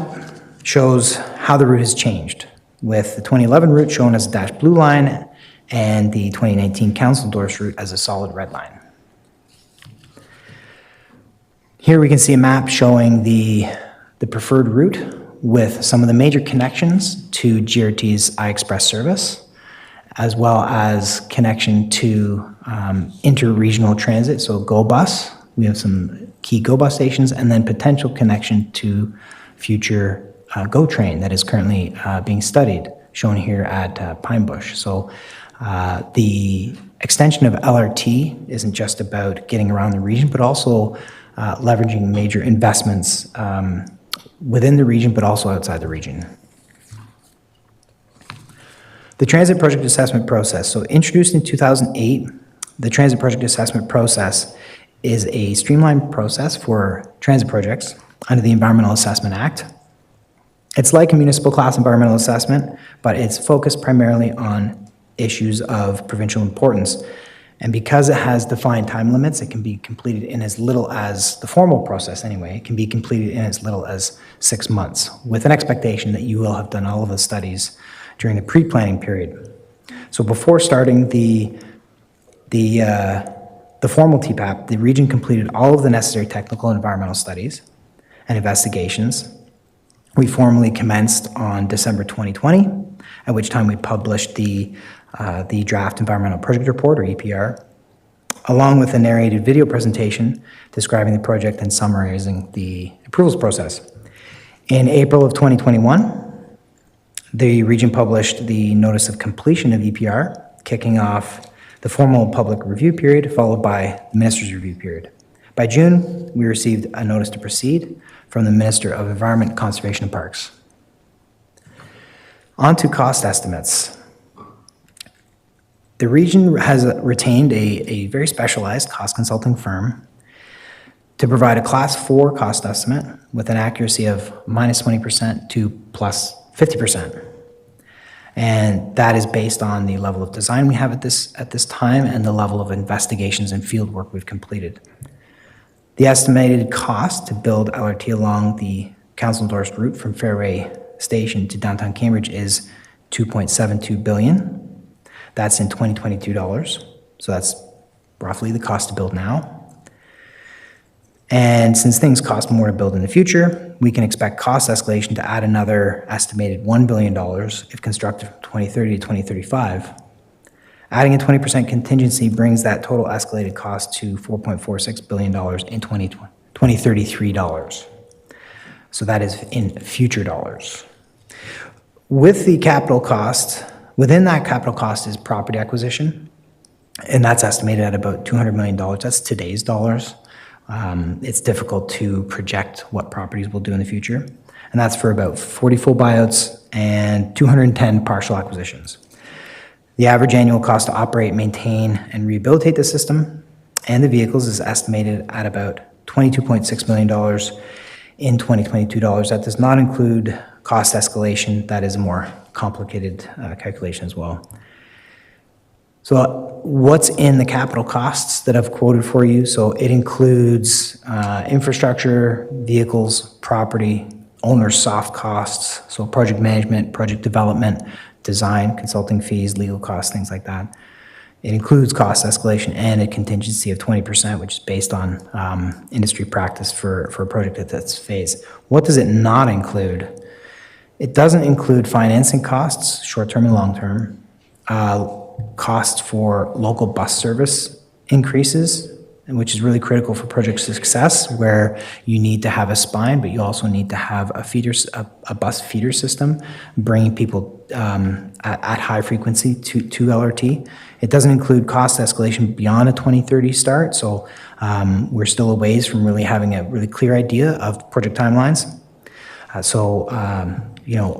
shows how the route has changed, with the 2011 route shown as a dashed blue line and the 2019 council-endorsed route as a solid red line. Here we can see a map showing the preferred route with some of the major connections to GRT's iExpress service, as well as connection to inter-regional transit, so GO Bus. We have some key GO Bus stations, and then potential connection to future GO Train that is currently being studied, shown here at Pine Bush. So the extension of LRT isn't just about getting around the region, but also leveraging major investments within the region, but also outside the region. The Transit Project Assessment Process. So introduced in 2008, the Transit Project Assessment Process is a streamlined process for transit projects under the Environmental Assessment Act. It's like a municipal class environmental assessment, but it's focused primarily on issues of provincial importance. And because it has defined time limits, it can be completed in as little as, the formal process anyway, it can be completed in as little as 6 months, with an expectation that you will have done all of the studies during the pre-planning period. So before starting the formal TPAP, the region completed all of the necessary technical and environmental studies and investigations. We formally commenced on December 2020, at which time we published the draft Environmental Project Report, or EPR, along with a narrated video presentation describing the project and summarizing the approvals process. In April of 2021, the region published the Notice of Completion of EPR, kicking off the formal public review period, followed by the Minister's Review period. By June, we received a Notice to Proceed from the Minister of Environment, Conservation and Parks. On to cost estimates. The region has retained a very specialized cost consulting firm to provide a Class 4 cost estimate with an accuracy of -20% to +50%. And that is based on the level of design we have at this time and the level of investigations and field work we've completed. The estimated cost to build LRT along the council-endorsed route from Fairway Station to downtown Cambridge is $2.72 billion. That's in 2022 dollars. So that's roughly the cost to build now. And since things cost more to build in the future, we can expect cost escalation to add another estimated $1 billion if constructed from 2030 to 2035. Adding a 20% contingency brings that total escalated cost to $4.46 billion in 2033 dollars. So that is in future dollars. With the capital cost, within that capital cost is property acquisition, and that's estimated at about $200 million. That's today's dollars. It's difficult to project what properties will do in the future, and that's for about 40 full buyouts and 210 partial acquisitions. The average annual cost to operate, maintain, and rehabilitate the system and the vehicles is estimated at about $22.6 million in 2022 dollars. That does not include cost escalation. That is a more complicated calculation as well. So what's in the capital costs that I've quoted for you? So it includes infrastructure, vehicles, property, owner soft costs, so project management, project development, design, consulting fees, legal costs, things like that. It includes cost escalation and a contingency of 20%, which is based on industry practice for a project at this phase. What does it not include? It doesn't include financing costs, short-term and long-term, costs for local bus service increases, which is really critical for project success, where you need to have a spine, but you also need to have a bus feeder system, bringing people at high frequency to LRT. It doesn't include cost escalation beyond a 2030 start, so we're still a ways from really having a really clear idea of project timelines.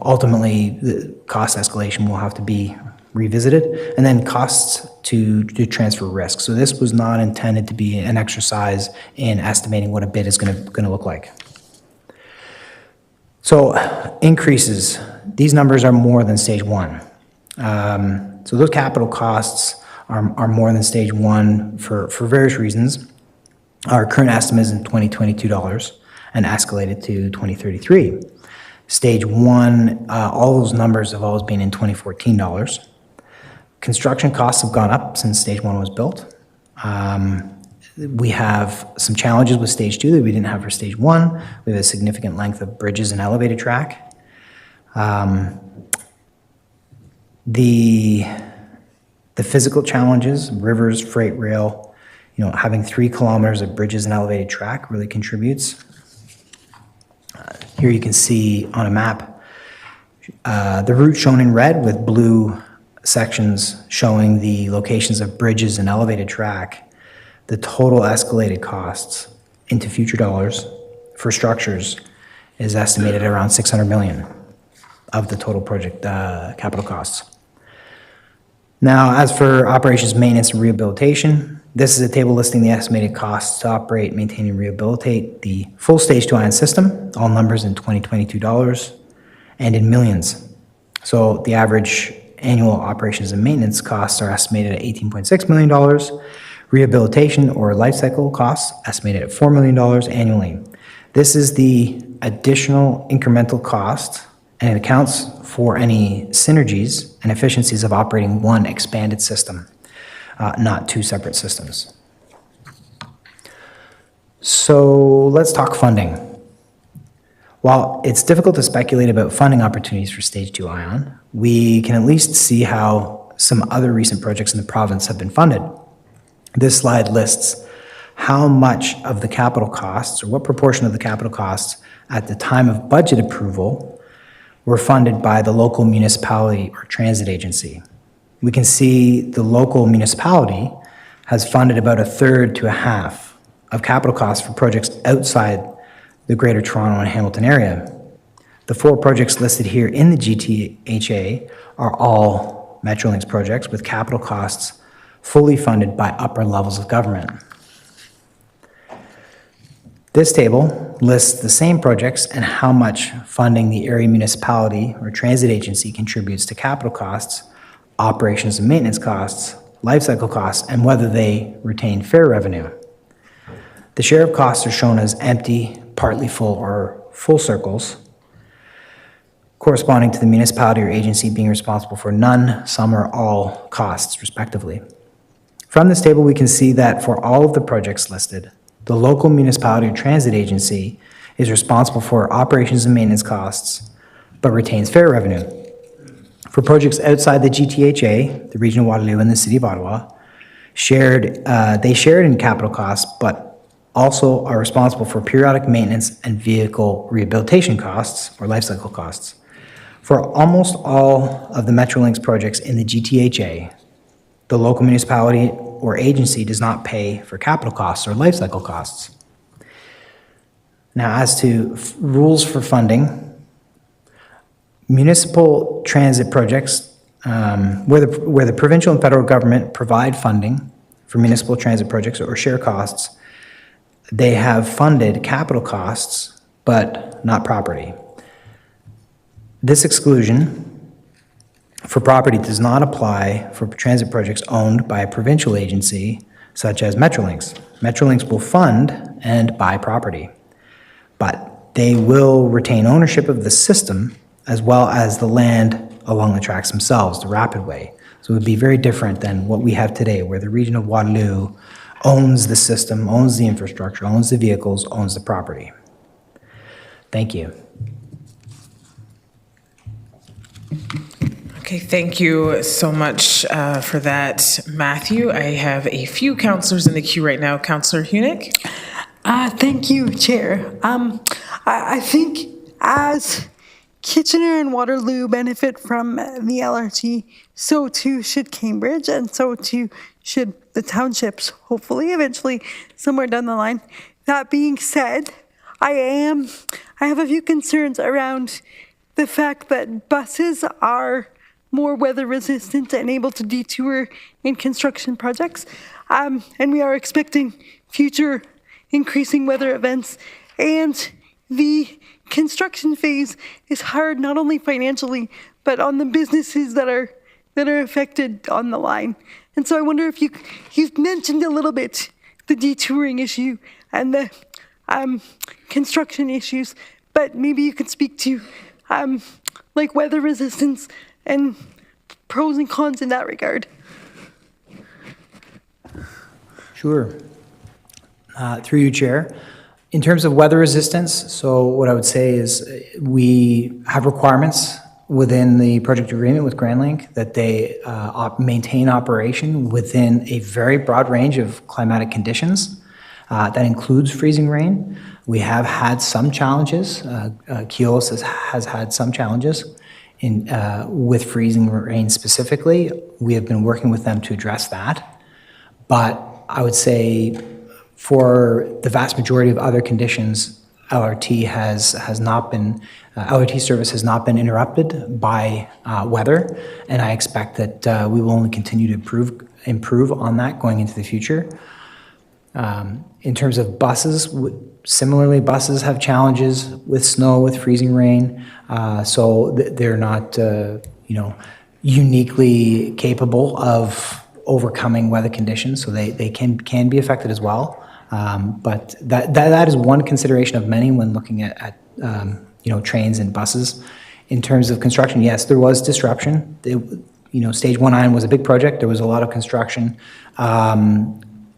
Ultimately, the cost escalation will have to be revisited, and then costs to transfer risk. So this was not intended to be an exercise in estimating what a bid is going to look like. So increases. these numbers are more than stage one. So those capital costs are more than stage one for various reasons. Our current estimate is in 2022 dollars and escalated to 2033. Stage one, all those numbers have always been in 2014 dollars. Construction costs have gone up since stage one was built. We have some challenges with stage two that we didn't have for stage one. We have a significant length of bridges and elevated track. The physical challenges, rivers, freight rail, having 3 kilometers of bridges and elevated track really contributes. Here you can see on a map the route shown in red with blue sections showing the locations of bridges and elevated track. The total escalated costs into future dollars for structures is estimated at around $600 million of the total project capital costs. Now, as for operations, maintenance, and rehabilitation, this is a table listing the estimated costs to operate, maintain, and rehabilitate the full stage 2 ion system, all numbers in 2022 dollars and in millions. So the average annual operations and maintenance costs are estimated at $18.6 million. Rehabilitation or life cycle costs estimated at $4 million annually. This is the additional incremental cost, and it accounts for any synergies and efficiencies of operating one expanded system, not 2 separate systems. So let's talk funding. While it's difficult to speculate about funding opportunities for Stage 2 ION, we can at least see how some other recent projects in the province have been funded. This slide lists how much of the capital costs, or what proportion of the capital costs at the time of budget approval were funded by the local municipality or transit agency. We can see the local municipality has funded about 1/3 to 1/2 of capital costs for projects outside the Greater Toronto and Hamilton area. The 4 projects listed here in the GTHA are all Metrolinx projects with capital costs fully funded by upper levels of government. This table lists the same projects and how much funding the area municipality or transit agency contributes to capital costs, operations and maintenance costs, life cycle costs, and whether they retain fare revenue. The share of costs are shown as empty, partly full, or full circles, corresponding to the municipality or agency being responsible for none, some, or all costs, respectively. From this table, we can see that for all of the projects listed, the local municipality or transit agency is responsible for operations and maintenance costs, but retains fare revenue. For projects outside the GTHA, the region of Waterloo and the city of Ottawa, they shared in capital costs, but also are responsible for periodic maintenance and vehicle rehabilitation costs, or life cycle costs. For almost all of the Metrolinx projects in the GTHA, the local municipality or agency does not pay for capital costs or life cycle costs. Now, as to rules for funding, municipal transit projects, where the provincial and federal government provide funding for municipal transit projects or share costs, they have funded capital costs, but not property. This exclusion for property does not apply for transit projects owned by a provincial agency such as Metrolinx. Metrolinx will fund and buy property, but they will retain ownership of the system as well as the land along the tracks themselves, the rapid way. So it would be very different than what we have today, where the region of Waterloo owns the system, owns the infrastructure, owns the vehicles, owns the property. Thank you. Okay, thank you so much for that, Matthew. I have a few councillors in the queue right now. Councillor Hunick. Thank you, Chair. I think as Kitchener and Waterloo benefit from the LRT, so too should Cambridge, and so too should the townships, hopefully, eventually, somewhere down the line. That being said, I have a few concerns around the fact that buses are more weather resistant and able to detour in construction projects. And we are expecting future increasing weather events. And the construction phase is hard, not only financially, but on the businesses that are affected on the line. And so I wonder if you've mentioned a little bit the detouring issue and the construction issues, but maybe you could speak to like weather resistance and pros and cons in that regard. Sure. Through you, Chair. In terms of weather resistance, so what I would say is we have requirements within the project agreement with GrandLink that they maintain operation within a very broad range of climatic conditions. That includes freezing rain. We have had some challenges. Keolis has had some challenges with freezing rain specifically. We have been working with them to address that. But I would say for the vast majority of other conditions, LRT service has not been interrupted by weather, and I expect that we will only continue to improve on that going into the future. In terms of buses, similarly, buses have challenges with snow, with freezing rain, so they're not, uniquely capable of overcoming weather conditions, so they can be affected as well. But that is one consideration of many when looking at trains and buses. In terms of construction, yes, there was disruption. Stage 1 iron was a big project. There was a lot of construction. A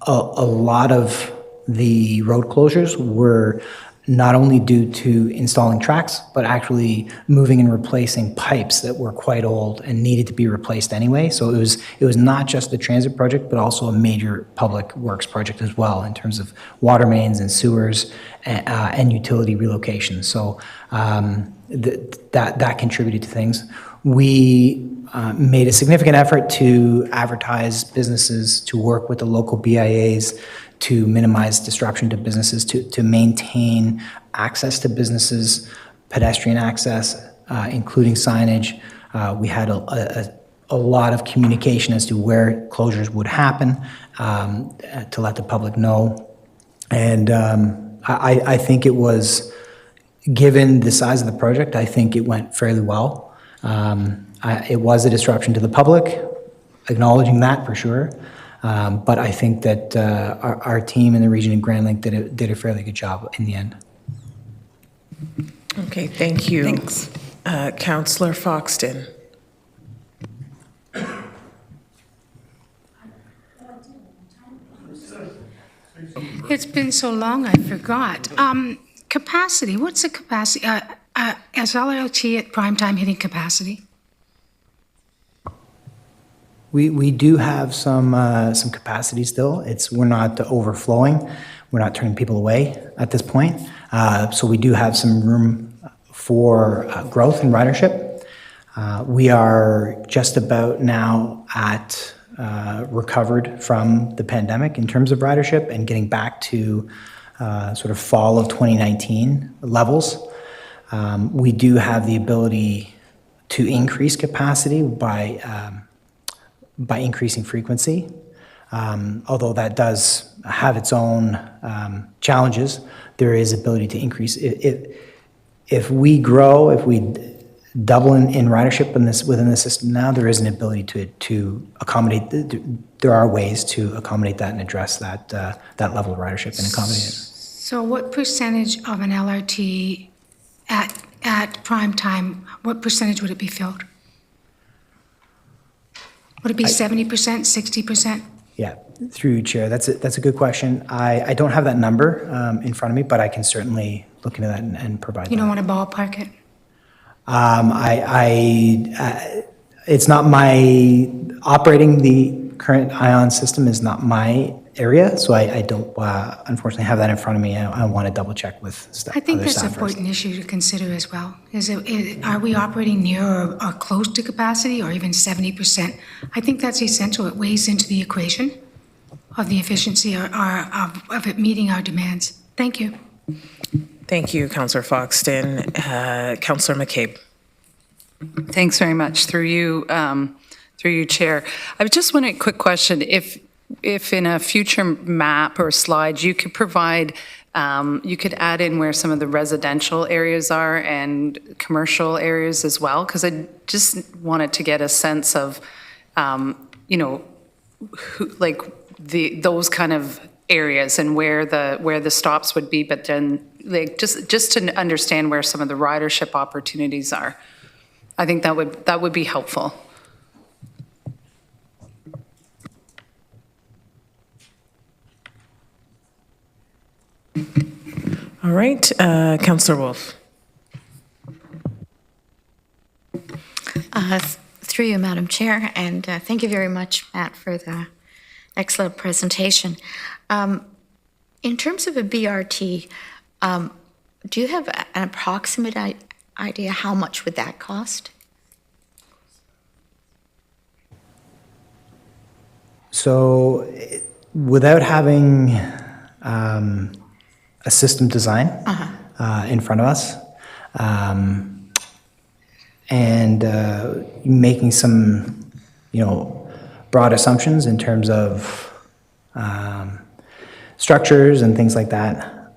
lot of the road closures were not only due to installing tracks, but actually moving and replacing pipes that were quite old and needed to be replaced anyway. So it was not just the transit project, but also a major public works project as well in terms of water mains and sewers and utility relocation. So that contributed to things. We made a significant effort to advertise businesses, to work with the local BIAs, to minimize disruption to businesses, to maintain access to businesses, pedestrian access, including signage. We had a lot of communication as to where closures would happen to let the public know. And I think it was, given the size of the project, I think it went fairly well. It was a disruption to the public, acknowledging that for sure. But I think that our team in the region in GrandLink did a fairly good job in the end. Okay, thank you. Thanks. Councillor Foxton. It's been so long, I forgot. Capacity, what's the capacity? Is LRT at prime time hitting capacity? We do have some capacity still. We're not overflowing. We're not turning people away at this point. So we do have some room for growth in ridership. We are just about now at recovered from the pandemic in terms of ridership and getting back to sort of fall of 2019 levels. We do have the ability to increase capacity by increasing frequency, although that does have its own challenges. There is ability to increase. If we grow, if we double in ridership within the system now, there is an ability to accommodate. There are ways to accommodate that and address that level of ridership and accommodate it. So what percentage of an LRT at prime time, what percentage would it be filled? Would it be 70%, 60%? Yeah, through you, Chair. That's a good question. I don't have that number in front of me, but I can certainly look into that and provide that. You don't want to ballpark it? It's not my, operating the current ION system is not my area, so I don't unfortunately have that in front of me. I want to double check with staff. I think that's an important issue to consider as well. Are we operating near or close to capacity or even 70%? I think that's essential. It weighs into the equation of the efficiency of it meeting our demands. Thank you. Thank you, Councillor Foxton. Councillor McCabe. Thanks very much. Through you, Chair. I was just wondering, quick question. If if in a future map or slide, you could provide, you could add in where some of the residential areas are and commercial areas as well, because I just wanted to get a sense of, you know, like those kind of areas and where the stops would be, but then like just to understand where some of the ridership opportunities are. I think that would be helpful. All right, Councillor Wolf. Through you, Madam Chair, and thank you very much, Matt, for the excellent presentation. In terms of a BRT, do you have an approximate idea how much would that cost? So without having a system design in front of us, and making some, broad assumptions in terms of structures and things like that,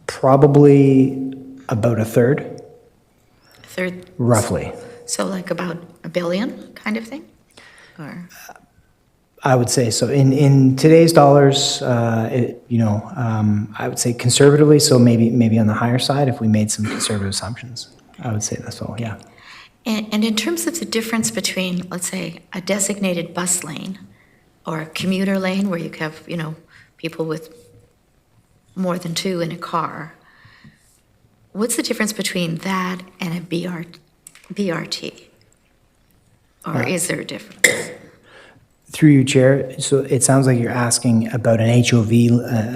probably about a third. A third? Roughly. So like about $1 billion kind of thing? Or? I would say so. In today's dollars, I would say conservatively, so maybe on the higher side if we made some conservative assumptions. I would say that's all, yeah. And in terms of the difference between, let's say, a designated bus lane or a commuter lane where you have, people with more than two in a car, what's the difference between that and a BRT? Or is there a difference? Through you, Chair, so it sounds like you're asking about an HOV,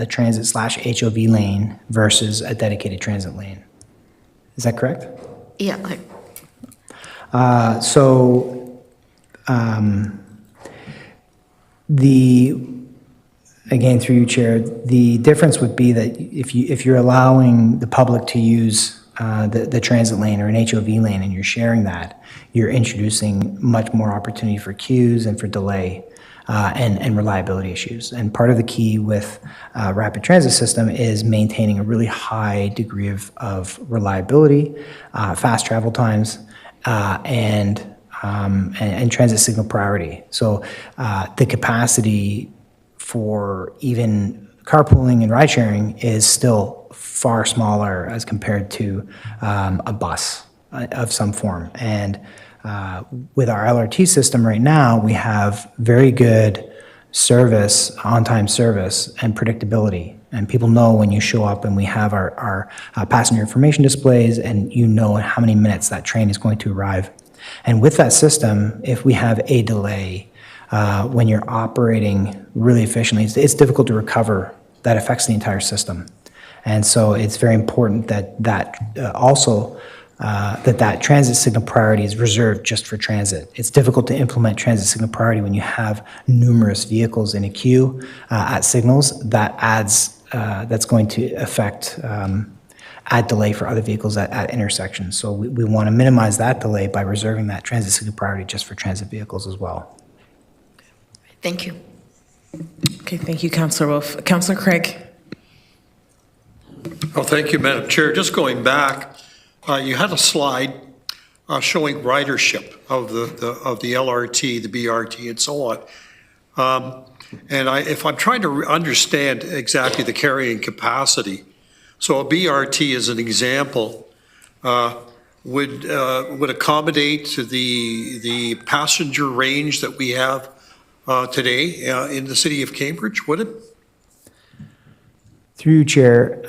a transit/HOV lane versus a dedicated transit lane. Is that correct? Yeah, Again, through you, Chair, the difference would be that if you're allowing the public to use the transit lane or an HOV lane and you're sharing that, you're introducing much more opportunity for queues and for delay and reliability issues. And part of the key with rapid transit system is maintaining a really high degree of reliability, fast travel times, and transit signal priority. So the capacity for even carpooling and ride sharing is still far smaller as compared to a bus of some form. And with our LRT system right now, we have very good service, on-time service, and predictability. And people know when you show up and we have our passenger information displays and you know how many minutes that train is going to arrive. And with that system, if we have a delay, when you're operating really efficiently, it's difficult to recover. That affects the entire system. And so it's very important that that transit signal priority is reserved just for transit. It's difficult to implement transit signal priority when you have numerous vehicles in a queue at signals. That's going to affect add delay for other vehicles at intersections. So we want to minimize that delay by reserving that transit signal priority just for transit vehicles as well. Thank you. Okay, thank you, Councillor Wolf. Councillor Craig. Well, thank you, Madam Chair. Just going back, you had a slide showing ridership of the LRT, the BRT, and so on. If I'm trying to understand exactly the carrying capacity, so a BRT as an example would accommodate the passenger range that we have today in the city of Cambridge, would it? Through you, Chair,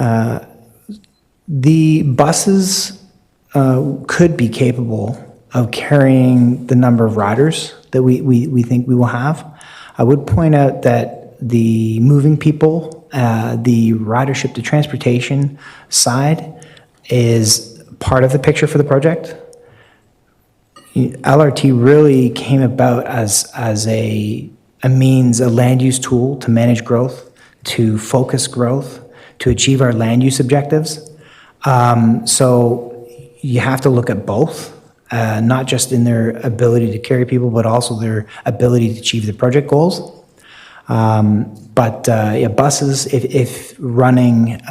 the buses could be capable of carrying the number of riders that we think we will have. I would point out that the moving people, the ridership to transportation side is part of the picture for the project. LRT really came about as a means, a land use tool to manage growth, to focus growth, to achieve our land use objectives. So you have to look at both, not just in their ability to carry people, but also their ability to achieve the project goals. But yeah, buses, if running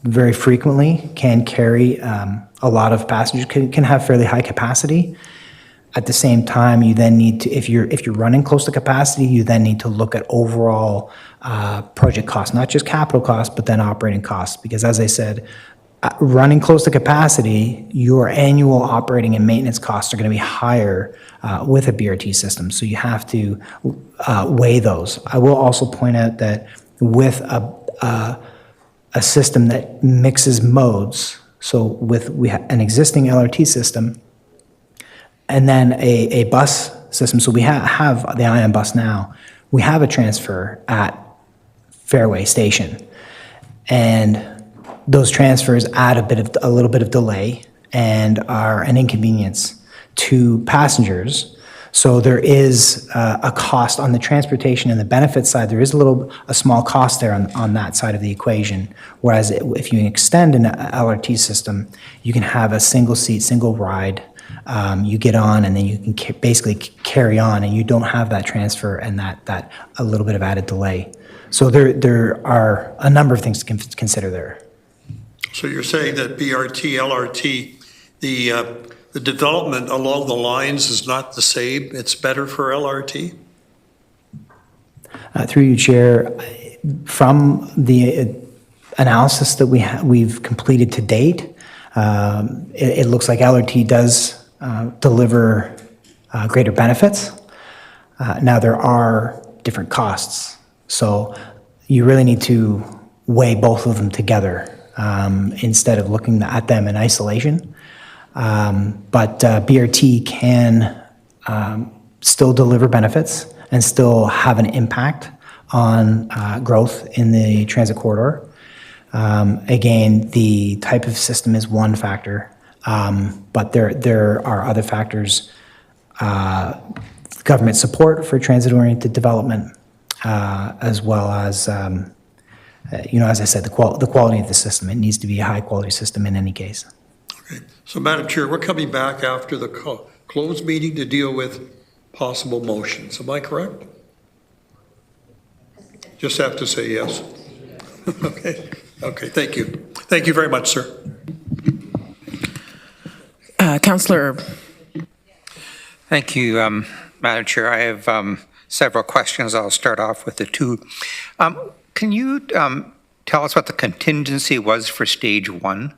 very frequently, can carry a lot of passengers, can have fairly high capacity. At the same time, you then need to, if you're running close to capacity, you then need to look at overall project costs, not just capital costs, but then operating costs. Because as I said, running close to capacity, your annual operating and maintenance costs are going to be higher with a BRT system. So you have to weigh those. I will also point out that with a system that mixes modes, so with an existing LRT system, and then a bus system, so we have the IM bus now, we have a transfer at Fairway Station. And those transfers add a little bit of delay and are an inconvenience to passengers. So there is a cost on the transportation and the benefit side. There is a small cost there on that side of the equation. Whereas if you extend an LRT system, you can have a single seat, single ride. You get on and then you can basically carry on, and you don't have that transfer and that a little bit of added delay. So there are a number of things to consider there. So you're saying that BRT, LRT, the development along the lines is not the same, it's better for LRT? Through you, Chair, from the analysis that we've completed to date, it looks like LRT does deliver greater benefits. Now, there are different costs, so you really need to weigh both of them together instead of looking at them in isolation. But BRT can still deliver benefits and still have an impact on growth in the transit corridor. Again, the type of system is one factor, but there are other factors. Government support for transit-oriented development, as well as, as I said, the quality of the system. It needs to be a high-quality system in any case. Okay. So, Madam Chair, we're coming back after the closed meeting to deal with possible motions. Am I correct? Just have to say yes. Okay. Okay, thank you. Thank you very much, sir. Councillor. Thank you, Madam Chair. I have several questions. I'll start off with the two. Can you tell us what the contingency was for stage one?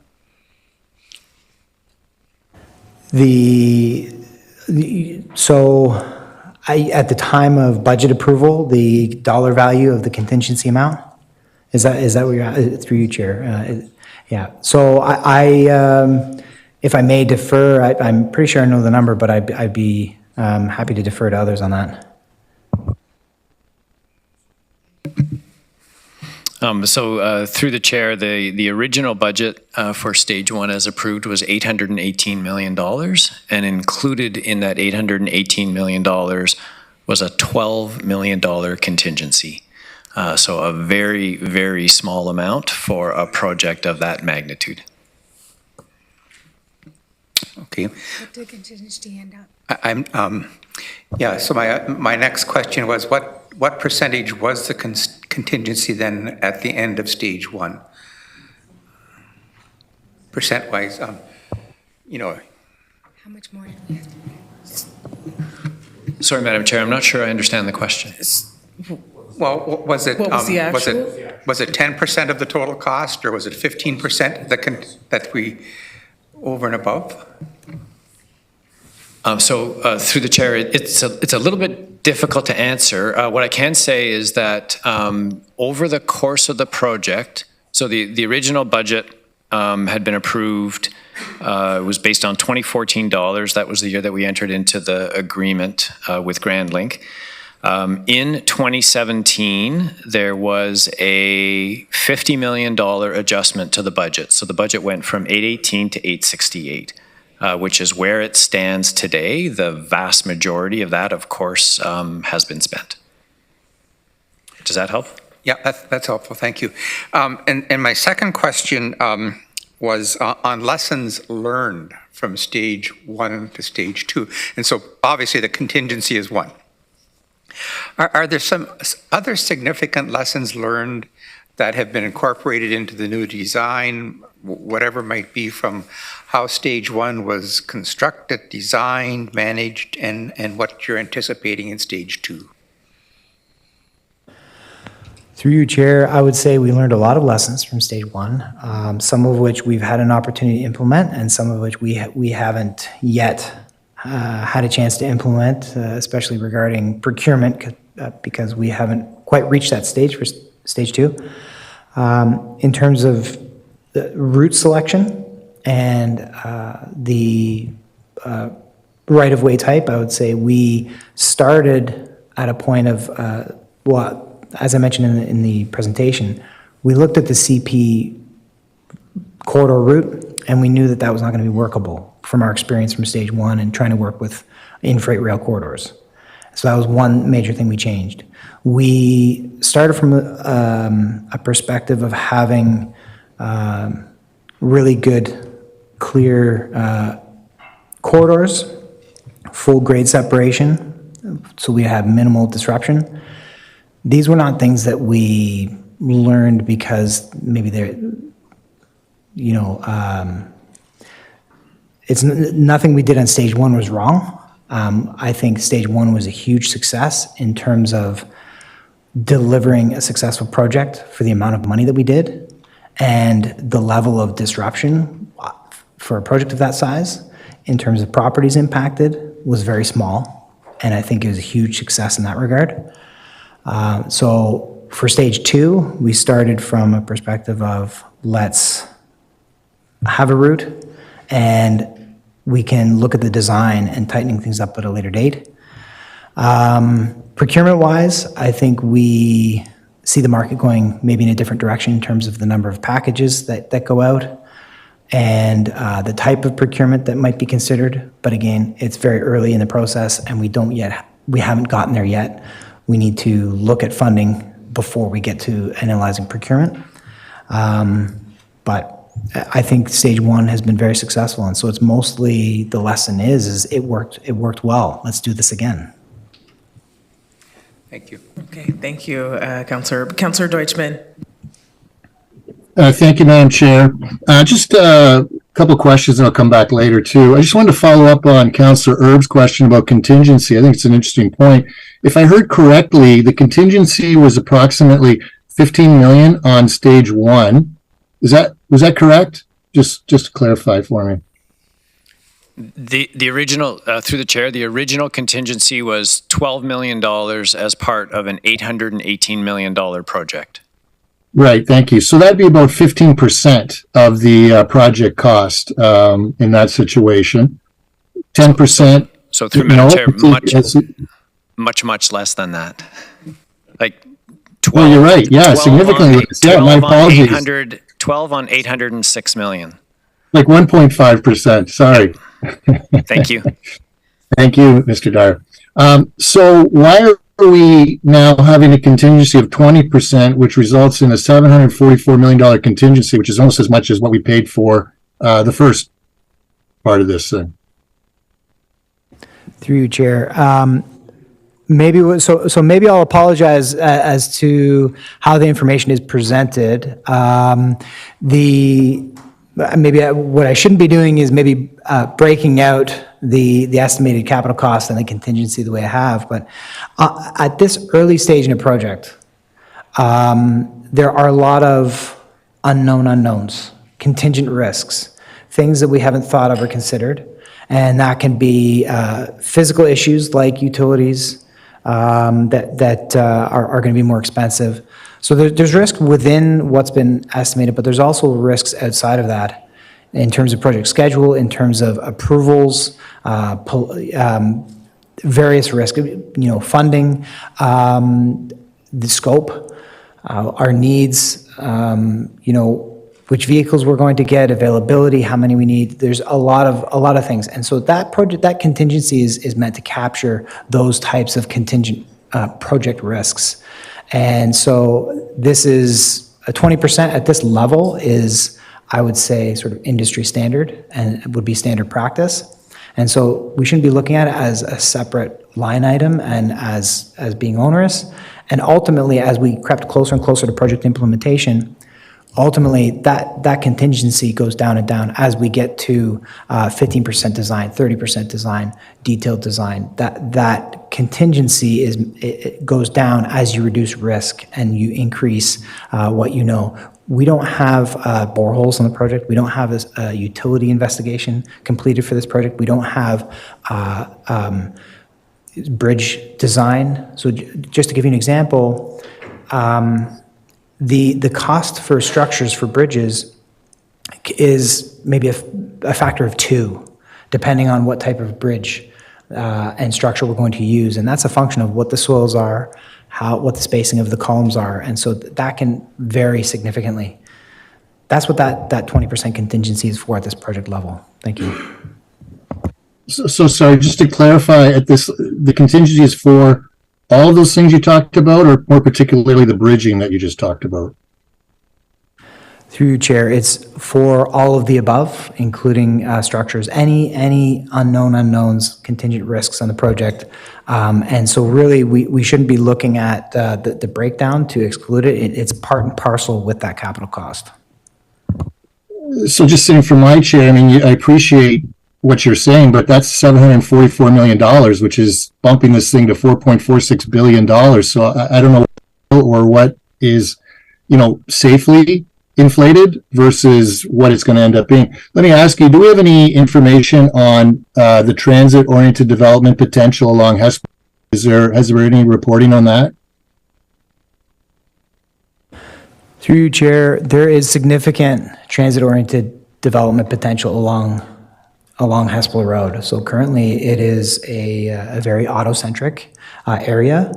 At the time of budget approval, the dollar value of the contingency amount, is that what you're at, through you, Chair? Yeah, so if I may defer, I'm pretty sure I know the number, but I'd be happy to defer to others on that. Through the chair, the original budget for stage one as approved was $818 million, and included in that $818 million was a $12 million contingency. So a very, very small amount for a project of that magnitude. Okay. What did contingency end up? So my next question was what percentage was the contingency then at the end of stage one? Percent-wise, How much more did we have to? Sorry, Madam Chair, I'm not sure I understand the question. Well, was it What was the actual? was it 10% of the total cost, or was it 15% that we over and above? Through the chair, it's a little bit difficult to answer. What I can say is that over the course of the project, so the original budget had been approved, was based on $2014. That was the year that we entered into the agreement with Grand Link. In 2017, there was a $50 million adjustment to the budget. So the budget went from 818 to 868. Which is where it stands today. The vast majority of that, of course, has been spent. Does that help? Yeah, that's helpful. Thank you. And my second question was on lessons learned from stage one to stage two. And so obviously the contingency is one. Are there some other significant lessons learned that have been incorporated into the new design, whatever might be, from how stage one was constructed, designed, managed, and what you're anticipating in stage two? Through you, Chair, I would say we learned a lot of lessons from stage one, some of which we've had an opportunity to implement, and some of which we haven't yet had a chance to implement, especially regarding procurement, because we haven't quite reached that stage for stage two. In terms of the route selection and the right-of-way type, I would say we started at a point of, as I mentioned in the presentation, we looked at the CP corridor route, and we knew that that was not going to be workable from our experience from stage one and trying to work with in-freight rail corridors. So that was one major thing we changed. We started from a perspective of having really good, clear corridors, full grade separation, so we had minimal disruption. These were not things that we learned because maybe they're, it's nothing we did on stage one was wrong. I think stage one was a huge success in terms of delivering a successful project for the amount of money that we did, and the level of disruption for a project of that size in terms of properties impacted was very small, and I think it was a huge success in that regard. So for stage two, we started from a perspective of let's have a route, and we can look at the design and tightening things up at a later date. Procurement-wise, I think we see the market going maybe in a different direction in terms of the number of packages that go out and the type of procurement that might be considered. But again, it's very early in the process, and we haven't gotten there yet. We need to look at funding before we get to analyzing procurement. But I think stage one has been very successful, and so it's mostly the lesson is it worked well. Let's do this again. Thank you. Okay, thank you, Councillor. Councillor Deutschman. Thank you, Madam Chair. Just a couple of questions, and I'll come back later too. I just wanted to follow up on Councillor Erb's question about contingency. I think it's an interesting point. If I heard correctly, the contingency was approximately 15 million on stage one. Was that correct? Just to clarify for me. The original, through the chair, the original contingency was $12 million as part of an $818 million project. Right, thank you. So that'd be about 15% of the project cost in that situation. 10%. So through Madam Chair, much less than that. Like 12. Well, you're right. Yeah, significantly less. Yeah, my apologies. 12 on 806 million. Like 1.5%. Sorry. Thank you. Thank you, Mr. Dyer. So why are we now having a contingency of 20%, which results in a $744 million contingency, which is almost as much as what we paid for the first part of this thing? Through you, Chair. Maybe maybe I'll apologize as to how the information is presented. Maybe what I shouldn't be doing is maybe breaking out the estimated capital cost and the contingency the way I have. But at this early stage in a project, there are a lot of unknown unknowns, contingent risks, things that we haven't thought of or considered. And that can be physical issues like utilities that are going to be more expensive. So there's risk within what's been estimated, but there's also risks outside of that in terms of project schedule, in terms of approvals, various risks, funding, the scope, our needs, which vehicles we're going to get, availability, how many we need. There's a lot of things. And so that contingency is meant to capture those types of contingent project risks. And so this is a 20% at this level is, I would say, sort of industry standard and would be standard practice. And so we shouldn't be looking at it as a separate line item and as being onerous. And ultimately, as we crept closer and closer to project implementation, ultimately that contingency goes down and down as we get to 15% design, 30% design, detailed design. That contingency it goes down as you reduce risk and you increase what you know. We don't have boreholes on the project. We don't have a utility investigation completed for this project. We don't have bridge design. So just to give you an example, the cost for structures for bridges is maybe a factor of 2, depending on what type of bridge and structure we're going to use. And that's a function of what the soils are, what the spacing of the columns are. And so that can vary significantly. That's what that 20% contingency is for at this project level. Thank you. So sorry, just to clarify, the contingency is for all of those things you talked about, or more particularly the bridging that you just talked about? Through you, Chair, it's for all of the above, including structures, any unknown unknowns, contingent risks on the project. And so really, we shouldn't be looking at the breakdown to exclude it. It's part and parcel with that capital cost. So just saying from my chair, I mean, I appreciate what you're saying, but that's $744 million, which is bumping this thing to $4.46 billion. So I don't know or what is, safely inflated versus what it's going to end up being. Let me ask you, do we have any information on the transit-oriented development potential along Hesper? Has there any reporting on that? Through you, Chair, there is significant transit-oriented development potential along Hesper Road. So currently it is a very auto-centric area.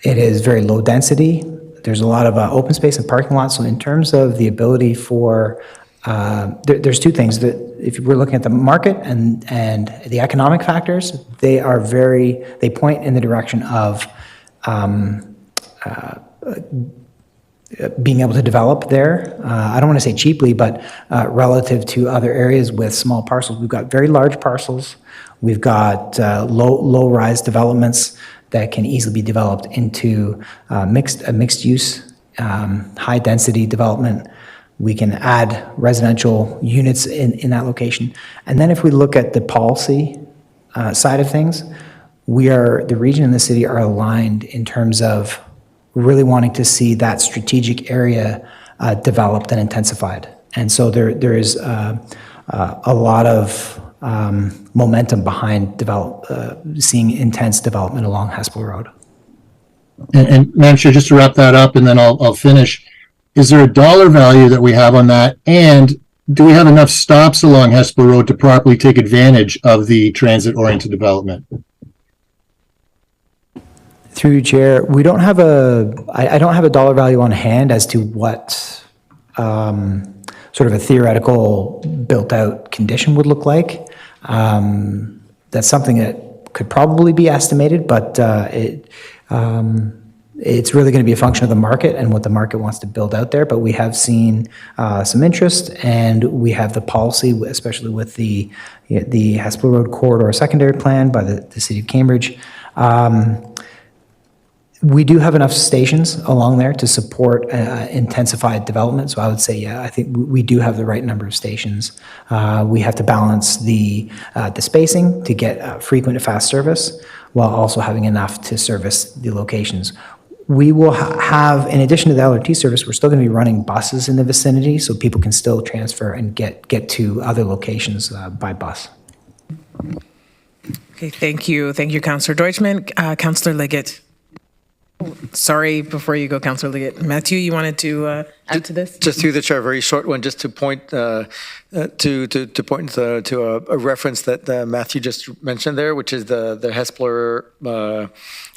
It is very low density. There's a lot of open space and parking lots. So in terms of the ability for, there's 2 things. That if we're looking at the market and the economic factors, they point in the direction of being able to develop there. I don't want to say cheaply, but relative to other areas with small parcels. We've got very large parcels. We've got low-rise developments that can easily be developed into mixed use, high-density development. We can add residential units in that location. And then if we look at the policy side of things, the region and the city are aligned in terms of really wanting to see that strategic area developed and intensified. And so there is a lot of momentum behind seeing intense development along Hesper Road. And Madam Chair, just to wrap that up, and then I'll finish. Is there a dollar value that we have on that? And do we have enough stops along Hesper Road to properly take advantage of the transit-oriented development? Through you, Chair, we don't have I don't have a dollar value on hand as to what sort of a theoretical built-out condition would look like. That's something that could probably be estimated, but it's really going to be a function of the market and what the market wants to build out there. But we have seen some interest, and we have the policy, especially with the Hesper Road Corridor Secondary Plan by the City of Cambridge. We do have enough stations along there to support intensified development. So I would say, yeah, I think we do have the right number of stations. We have to balance the spacing to get frequent and fast service while also having enough to service the locations. We will have, in addition to the LRT service, we're still going to be running buses in the vicinity so people can still transfer and get to other locations by bus. Okay, thank you. Thank you, Councillor Deutschmann. Councillor Liggett. Sorry, before you go, Councillor Liggett. Matthew, you wanted to add to this? Just through the chair, very short one, just to point to a reference that Matthew just mentioned there, which is the Hesper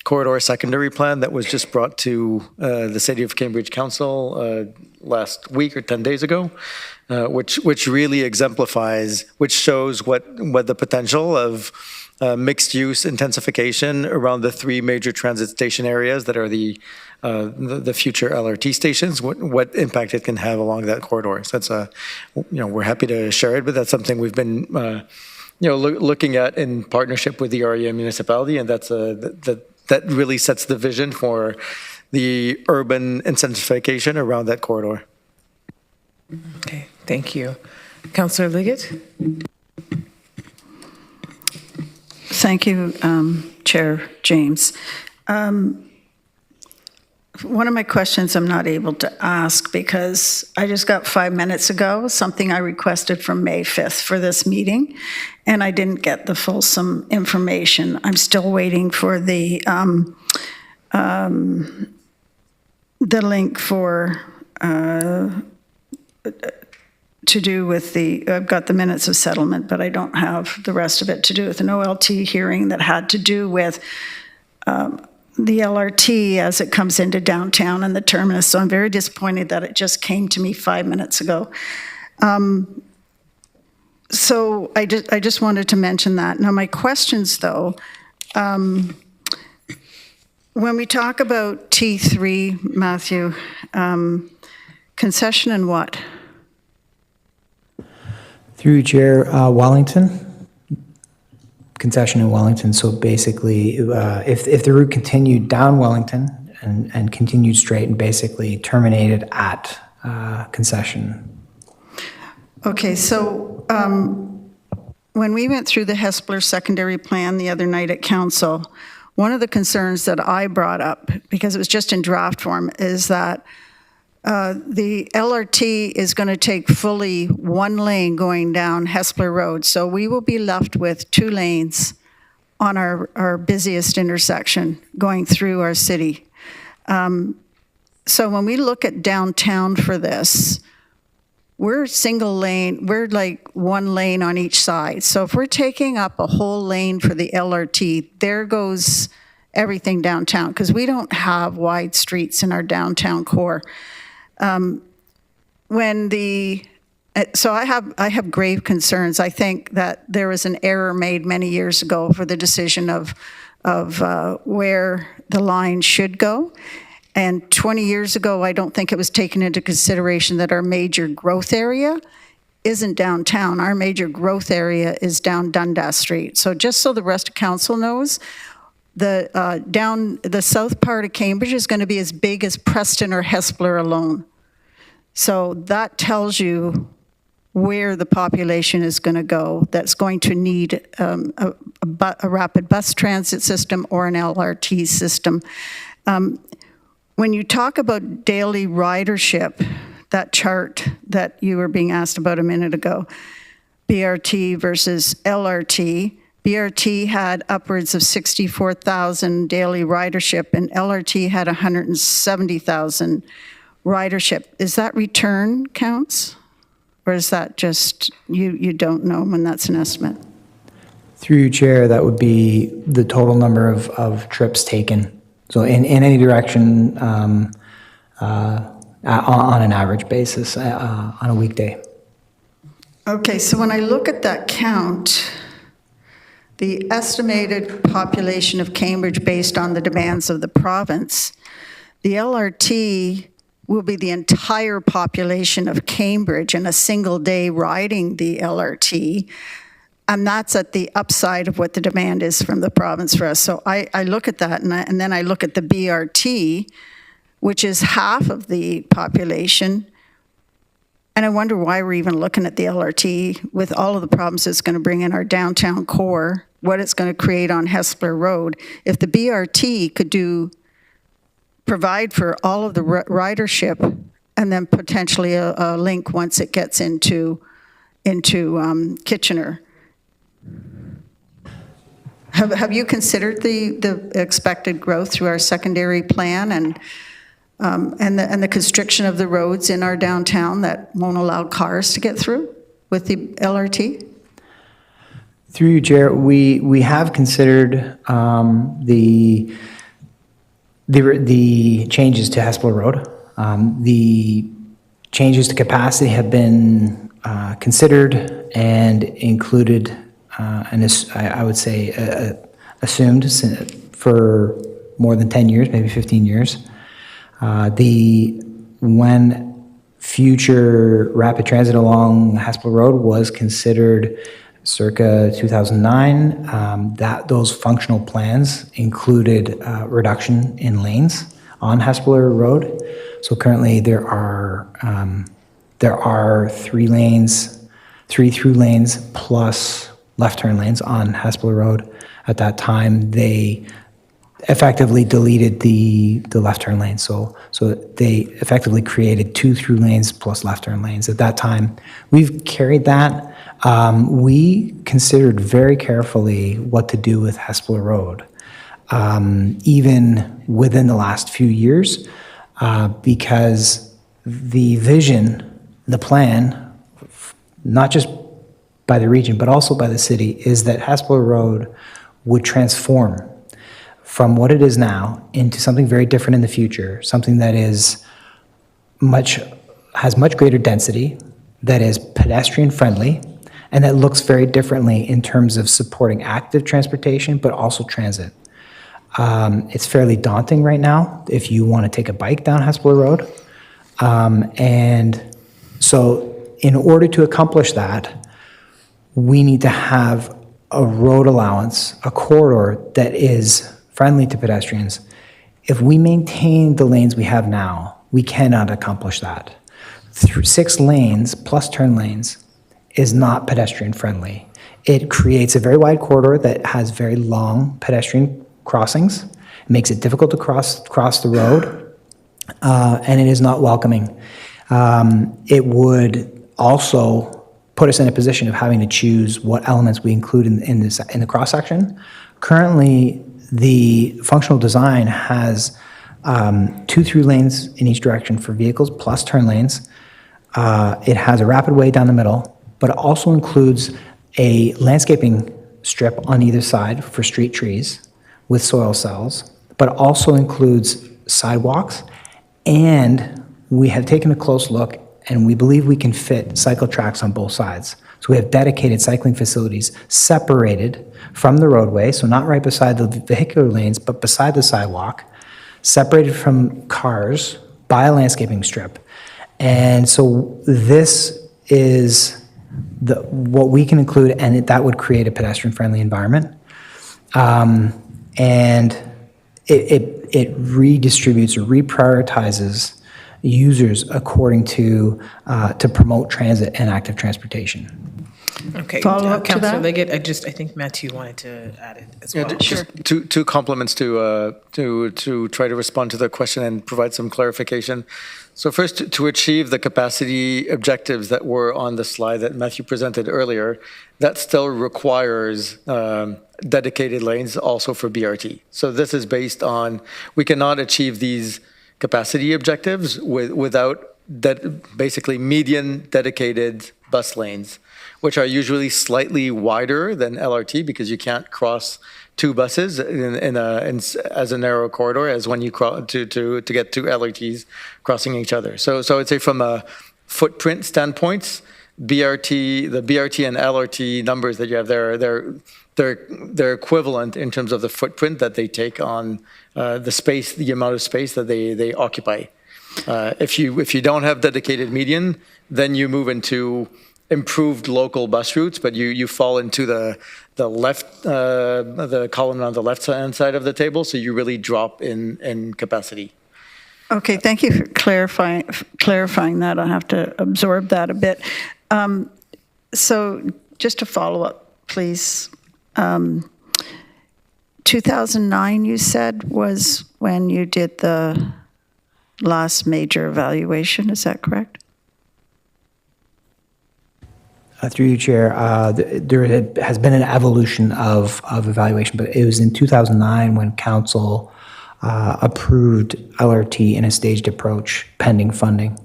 Corridor Secondary Plan that was just brought to the City of Cambridge Council last week or 10 days ago, which really exemplifies, which shows what the potential of mixed-use intensification around the 3 major transit station areas that are the future LRT stations, what impact it can have along that corridor. So that's we're happy to share it, but that's something we've been looking at in partnership with the REM municipality, and that really sets the vision for the urban intensification around that corridor. Okay, thank you. Councillor Liggett? Thank you, Chair James. One of my questions I'm not able to ask because I just got 5 minutes ago something I requested from May 5th for this meeting, and I didn't get the fulsome information. I'm still waiting for the link for to do with I've got the minutes of settlement, but I don't have the rest of it to do with an OLT hearing that had to do with the LRT as it comes into downtown and the terminus. So I'm very disappointed that it just came to me 5 minutes ago. So I just wanted to mention that. Now my questions though, when we talk about T3, Matthew, concession and what? Through Chair, Wellington. Concession in Wellington. So basically, if the route continued down Wellington and continued straight and basically terminated at concession. Okay, so when we went through the Hespeler secondary plan the other night at council, one of the concerns that I brought up, because it was just in draft form, is that the LRT is going to take fully one lane going down Hespeler Road. So we will be left with 2 lanes on our busiest intersection going through our city. So when we look at downtown for this, we're single lane, we're like 1 lane on each side. So if we're taking up a whole lane for the LRT, there goes everything downtown, because we don't have wide streets in our downtown core. So I have grave concerns. I think that there was an error made many years ago for the decision of where the line should go. And 20 years ago, I don't think it was taken into consideration that our major growth area isn't downtown. Our major growth area is down Dundas Street. So just so the rest of council knows, down the south part of Cambridge is going to be as big as Preston or Hespeler alone. So that tells you where the population is going to go that's going to need a rapid bus transit system or an LRT system. When you talk about daily ridership, that chart that you were being asked about a minute ago, BRT versus LRT, BRT had upwards of 64,000 daily ridership and LRT had 170,000 ridership. Is that return counts? Or is that just, you don't know when that's an estimate? Through you, Chair, that would be the total number of trips taken. So in any direction on an average basis on a weekday. Okay, so when I look at that count, the estimated population of Cambridge based on the demands of the province, the LRT will be the entire population of Cambridge in a single day riding the LRT. And that's at the upside of what the demand is from the province for us. So I look at that and then I look at the BRT, which is half of the population. And I wonder why we're even looking at the LRT with all of the problems it's going to bring in our downtown core, what it's going to create on Hespeler Road. If the BRT could provide for all of the ridership and then potentially a link once it gets into Kitchener. Have you considered the expected growth through our secondary plan and the constriction of the roads in our downtown that won't allow cars to get through with the LRT? Through you, Chair, we have considered the changes to Hespeler Road. The changes to capacity have been considered and included, and I would say assumed for more than 10 years, maybe 15 years. When future rapid transit along Hespeler Road was considered circa 2009. Those functional plans included reduction in lanes on Hespeler Road. So currently there are 3 through lanes plus left turn lanes on Hespeler Road. At that time, they effectively deleted the left turn lane. So they effectively created 2 through lanes plus left turn lanes. At that time, we've carried that. We considered very carefully what to do with Hespeler Road, even within the last few years, because the vision, the plan, not just by the region, but also by the city, is that Hespeler Road would transform from what it is now into something very different in the future, something that has much greater density, that is pedestrian friendly, and that looks very differently in terms of supporting active transportation, but also transit. It's fairly daunting right now if you want to take a bike down Hespeler Road. And so in order to accomplish that, we need to have a road allowance, a corridor that is friendly to pedestrians. If we maintain the lanes we have now, we cannot accomplish that. 6 lanes plus turn lanes is not pedestrian friendly. It creates a very wide corridor that has very long pedestrian crossings. It makes it difficult to cross the road, and it is not welcoming. It would also put us in a position of having to choose what elements we include in the cross section. Currently, the functional design has 2 through lanes in each direction for vehicles plus turn lanes. It has a rapid way down the middle, but it also includes a landscaping strip on either side for street trees with soil cells, but it also includes sidewalks. And we have taken a close look, and we believe we can fit cycle tracks on both sides. So we have dedicated cycling facilities separated from the roadway, so not right beside the vehicular lanes, but beside the sidewalk, separated from cars by a landscaping strip. And so this is what we can include, and that would create a pedestrian-friendly environment. And it redistributes or reprioritizes users according to promote transit and active transportation. Okay, Follow up to Councillor that? Liggett, I think Matthew wanted to add it as well. Just two compliments to try to respond to the question and provide some clarification. So first, to achieve the capacity objectives that were on the slide that Matthew presented earlier, that still requires dedicated lanes also for BRT. So this is based on, we cannot achieve these capacity objectives without basically median dedicated bus lanes, which are usually slightly wider than LRT because you can't cross 2 buses as a narrow corridor as when you to get 2 LRTs crossing each other. So I'd say from a footprint standpoint, the BRT and LRT numbers that you have there, they're equivalent in terms of the footprint that they take on the amount of space that they occupy. If you don't have dedicated median, then you move into improved local bus routes, but you fall into the column on the left-hand side of the table, so you really drop in capacity. Okay, thank you for clarifying that. I'll have to absorb that a bit. So just to follow up, please. 2009, you said, was when you did the last major evaluation, is that correct? Through you, Chair, there has been an evolution of evaluation, but it was in 2009 when Council approved LRT in a staged approach pending funding.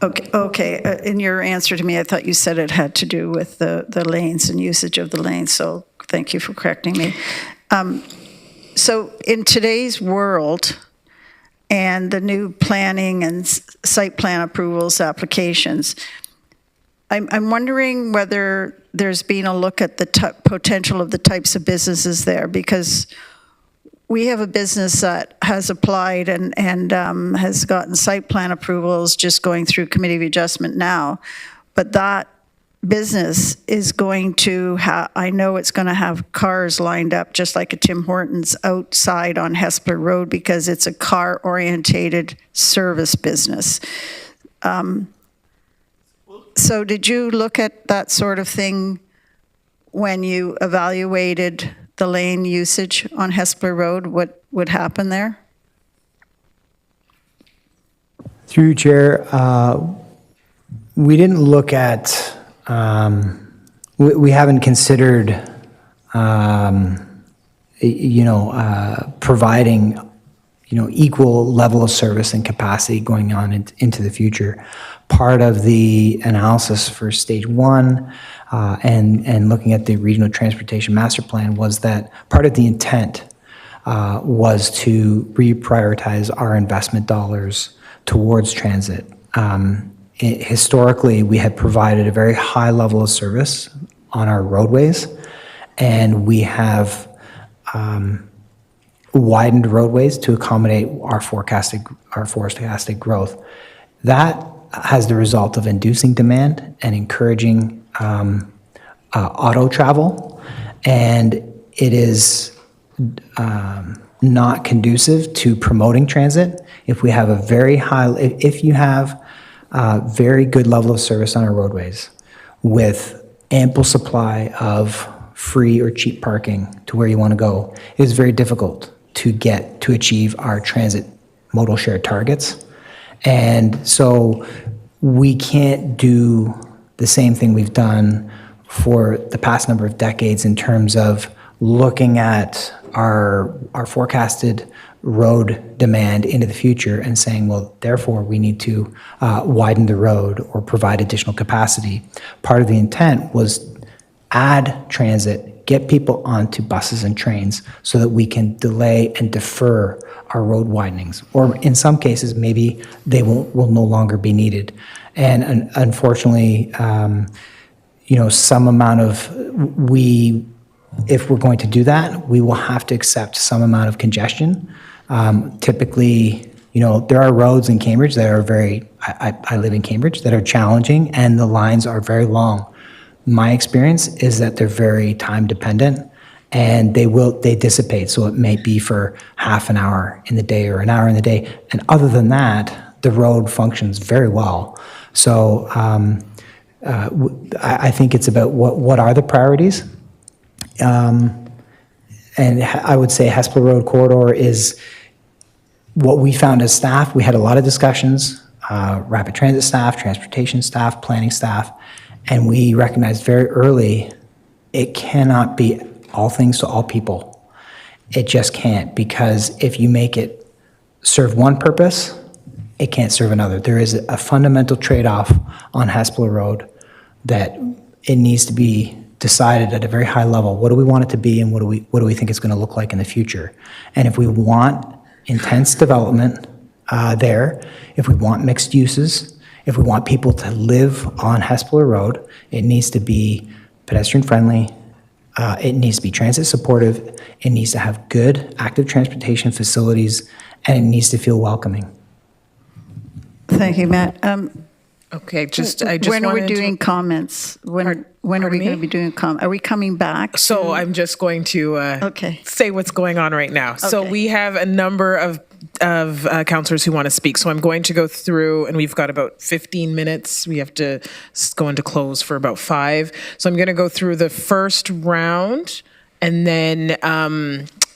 Okay. In your answer to me, I thought you said it had to do with the lanes and usage of the lanes, so thank you for correcting me. So in today's world and the new planning and site plan approvals applications, I'm wondering whether there's been a look at the potential of the types of businesses there, because we have a business that has applied and has gotten site plan approvals just going through Committee of Adjustment now, but that business is going to I know it's going to have cars lined up just like a Tim Hortons outside on Hespeler Road because it's a car-orientated service business. So did you look at that sort of thing when you evaluated the lane usage on Hespeler Road? What would happen there? Through you, Chair, we didn't look at, we haven't considered, providing, equal level of service and capacity going on into the future. Part of the analysis for stage one and looking at the regional transportation master plan was that part of the intent was to reprioritize our investment dollars towards transit. Historically, we had provided a very high level of service on our roadways, and we have widened roadways to accommodate our forecasted growth. That has the result of inducing demand and encouraging auto travel, and it is not conducive to promoting transit. If we have if you have a very good level of service on our roadways with ample supply of free or cheap parking to where you want to go, it is very difficult to achieve our transit modal share targets. And so we can't do the same thing we've done for the past number of decades in terms of looking at our forecasted road demand into the future and saying, well, therefore we need to widen the road or provide additional capacity. Part of the intent was add transit, get people onto buses and trains so that we can delay and defer our road widenings. Or in some cases, maybe they will no longer be needed. And unfortunately, some amount of, if we're going to do that, we will have to accept some amount of congestion. Typically, there are roads in Cambridge that are I live in Cambridge, that are challenging and the lines are very long. My experience is that they're very time dependent and they dissipate. So it may be for half an hour in the day or an hour in the day. And other than that, the road functions very well. So I think it's about what are the priorities. And I would say Hespeler Road corridor is what we found as staff. We had a lot of discussions, rapid transit staff, transportation staff, planning staff, and we recognized very early it cannot be all things to all people. It just can't, because if you make it serve one purpose, it can't serve another. There is a fundamental trade-off on Hespeler Road that it needs to be decided at a very high level. What do we want it to be, and what do we think it's going to look like in the future? And if we want intense development there, if we want mixed uses, if we want people to live on Hespeler Road, it needs to be pedestrian friendly, it needs to be transit supportive, it needs to have good active transportation facilities, and it needs to feel welcoming. Thank you, Matt. Okay, when are we doing comments? When are we going to be doing comments? Are we coming back? So I'm just going to say what's going on right now. Okay. So we have a number of councillors who want to speak. So I'm going to go through, and we've got about 15 minutes. We have to go into close for about 5. So I'm going to go through the first round, and then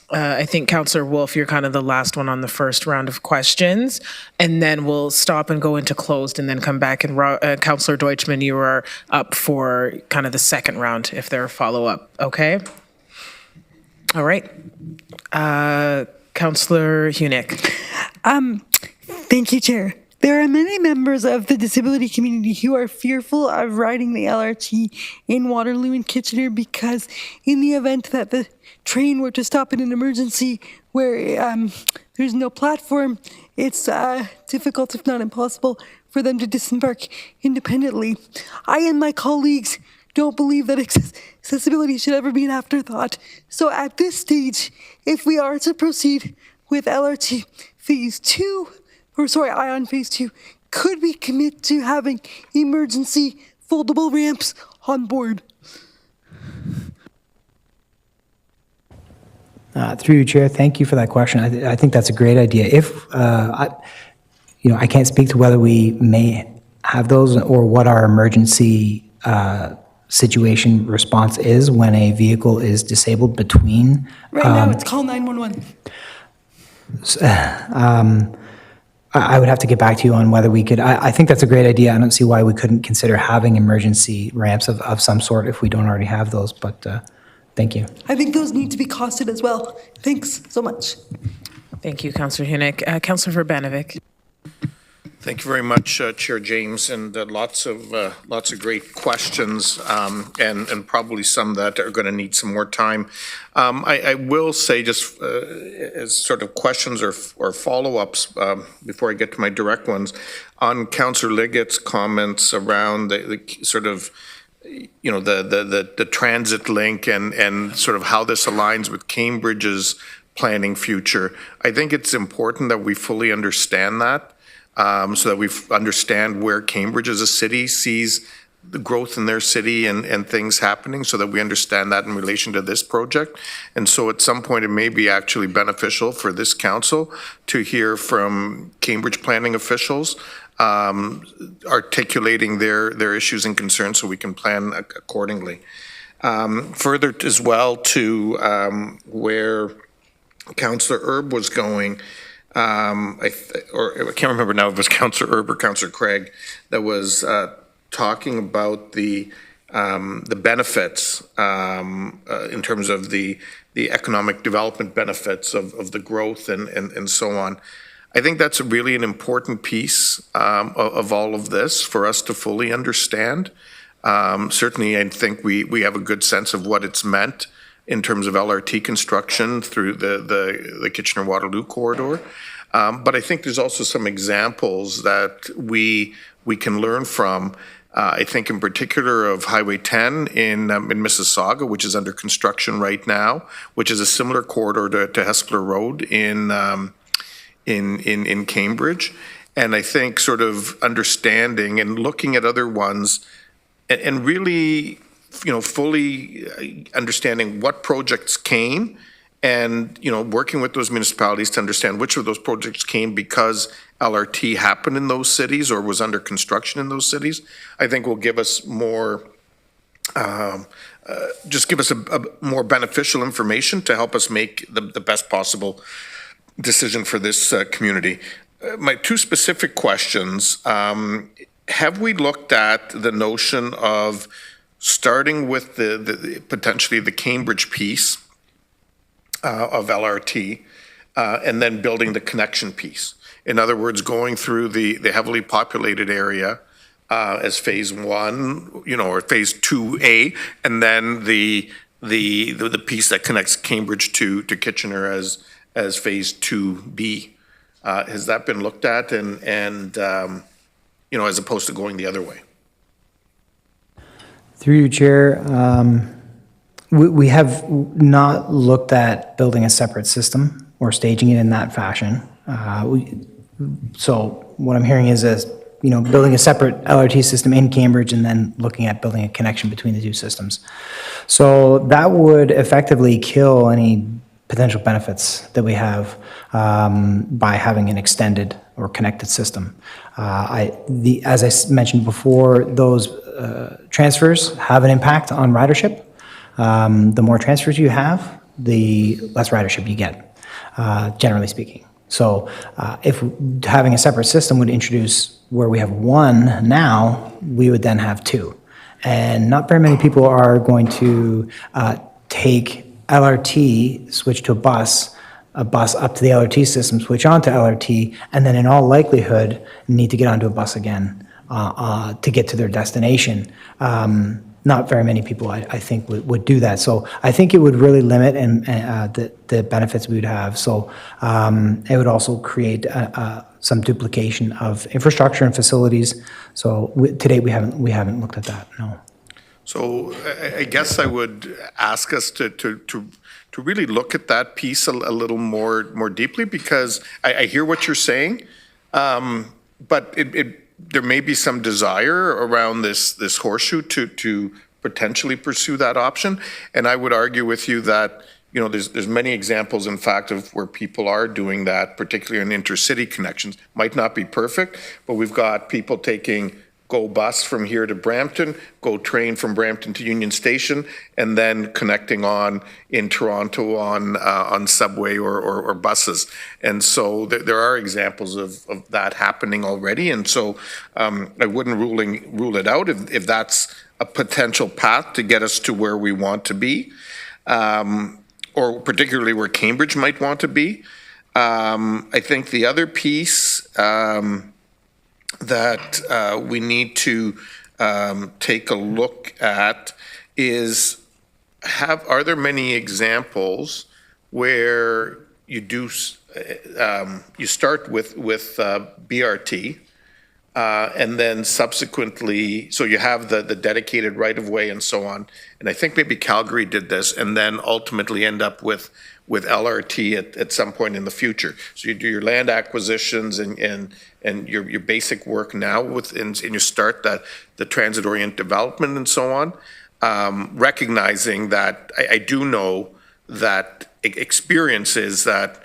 I think Councillor Wolf, you're kind of the last one on the first round of questions, and then we'll stop and go into closed and then come back. And Councillor Deutschman, you are up for kind of the second round if there are follow-up. Okay? All right. Councillor Hunick. Thank you, Chair. There are many members of the disability community who are fearful of riding the LRT in Waterloo and Kitchener because in the event that the train were to stop in an emergency where there's no platform, it's difficult, if not impossible, for them to disembark independently. I and my colleagues don't believe that accessibility should ever be an afterthought. So at this stage, if we are to proceed with LRT Phase 2, ION Phase 2, could we commit to having emergency foldable ramps on board. Through you, Chair, thank you for that question. I think that's a great idea. If, I can't speak to whether we may have those or what our emergency situation response is when a vehicle is disabled between. Right now, it's call 911. I would have to get back to you on whether we could, I think that's a great idea. I don't see why we couldn't consider having emergency ramps of some sort if we don't already have those, but thank you. I think those need to be costed as well. Thanks so much. Thank you, Councillor Hunick. Councillor Verbanovic. Thank you very much, Chair James, and lots of great questions, and probably some that are going to need some more time. I will say, just as sort of questions or follow-ups before I get to my direct ones, on Councillor Liggett's comments around the sort of, the transit link and sort of how this aligns with Cambridge's planning future. I think it's important that we fully understand that. So that we understand where Cambridge as a city sees the growth in their city and things happening, so that we understand that in relation to this project. And so at some point, it may be actually beneficial for this council to hear from Cambridge planning officials articulating their issues and concerns so we can plan accordingly. Further as well to where Councillor Erb was going, I can't remember now if it was Councillor Erb or Councillor Craig that was talking about the benefits in terms of the economic development benefits of the growth and so on. I think that's really an important piece of all of this for us to fully understand. Certainly, I think we have a good sense of what it's meant in terms of LRT construction through the Kitchener-Waterloo corridor. But I think there's also some examples that we can learn from. I think in particular of Highway 10 in Mississauga, which is under construction right now, which is a similar corridor to Hespeler Road in Cambridge. And I think sort of understanding and looking at other ones and really fully understanding what projects came and, working with those municipalities to understand which of those projects came because LRT happened in those cities or was under construction in those cities, I think will give us more, just give us a more beneficial information to help us make the best possible decision for this community. My two specific questions, have we looked at the notion of starting with the potentially the Cambridge piece of LRT, and then building the connection piece? In other words, going through the heavily populated area as phase 1, or phase 2A, and then the piece that connects Cambridge to Kitchener as phase 2B. Has that been looked at and as opposed to going the other way? Through you, Chair, we have not looked at building a separate system or staging it in that fashion. So what I'm hearing is building a separate LRT system in Cambridge and then looking at building a connection between the two systems. So that would effectively kill any potential benefits that we have by having an extended or connected system. As I mentioned before, those transfers have an impact on ridership. The more transfers you have, the less ridership you get, generally speaking. So if having a separate system would introduce where we have one now, we would then have two. And not very many people are going to take LRT, switch to a bus up to the LRT system, switch on to LRT, and then in all likelihood need to get onto a bus again to get to their destination. Not very many people, I think, would do that. So I think it would really limit the benefits we would have. So it would also create some duplication of infrastructure and facilities. So to date, we haven't looked at that, no. So I guess I would ask us to really look at that piece a little more deeply, because I hear what you're saying, but there may be some desire around this horseshoe to potentially pursue that option. And I would argue with you that, you know, there's many examples, in fact, of where people are doing that, particularly in intercity connections. Might not be perfect, but we've got people taking go bus from here to Brampton, go train from Brampton to Union Station, and then connecting on in Toronto on subway or buses. And so there are examples of that happening already. And so I wouldn't rule it out if that's a potential path to get us to where we want to be, or particularly where Cambridge might want to be. I think the other piece that we need to take a look at is, are there many examples where you do you start with BRT and then subsequently, so you have the dedicated right-of-way and so on, and I think maybe Calgary did this, and then ultimately end up with LRT at some point in the future. So you do your land acquisitions and your basic work now and you start the transit-oriented development and so on, recognizing that I do know that experience is that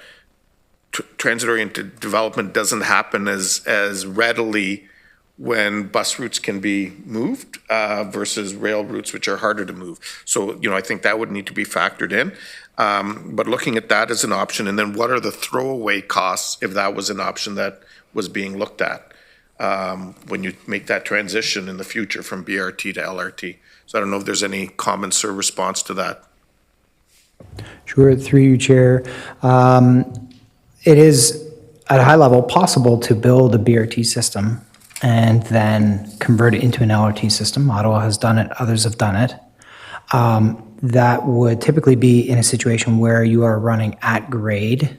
transit-oriented development doesn't happen as readily when bus routes can be moved versus rail routes, which are harder to move. So, you know, I think that would need to be factored in. But looking at that as an option, and then what are the throwaway costs if that was an option that was being looked at when you make that transition in the future from BRT to LRT? So I don't know if there's any comments or response to that. Sure, through you, Chair. It is, at a high level, possible to build a BRT system and then convert it into an LRT system. Ottawa has done it, others have done it. That would typically be in a situation where you are running at grade,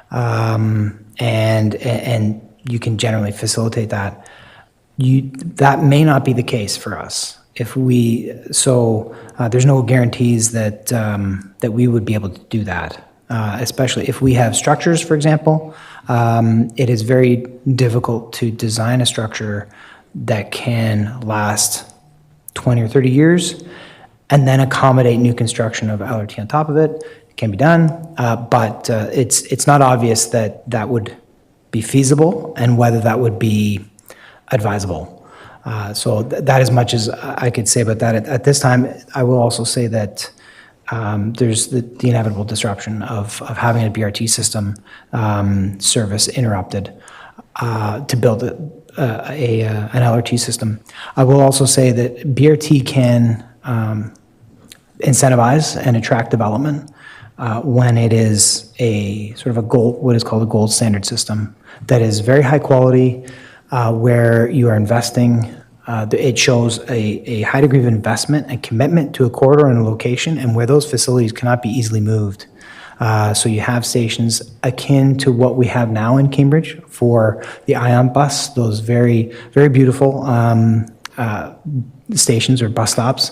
and you can generally facilitate that. That may not be the case for us. If we, there's no guarantees that we would be able to do that. Especially if we have structures, for example, it is very difficult to design a structure that can last 20 or 30 years and then accommodate new construction of LRT on top of it. It can be done, but it's not obvious that that would be feasible and whether that would be advisable. So that as much as I could say about that. At this time, I will also say that there's the inevitable disruption of having a BRT system service interrupted to build an LRT system. I will also say that BRT can incentivize and attract development when it is a sort of a gold, what is called a gold standard system that is very high quality, where you are investing. It shows a high degree of investment and commitment to a corridor and a location, and where those facilities cannot be easily moved. So you have stations akin to what we have now in Cambridge for the Ion bus, those very, very beautiful stations or bus stops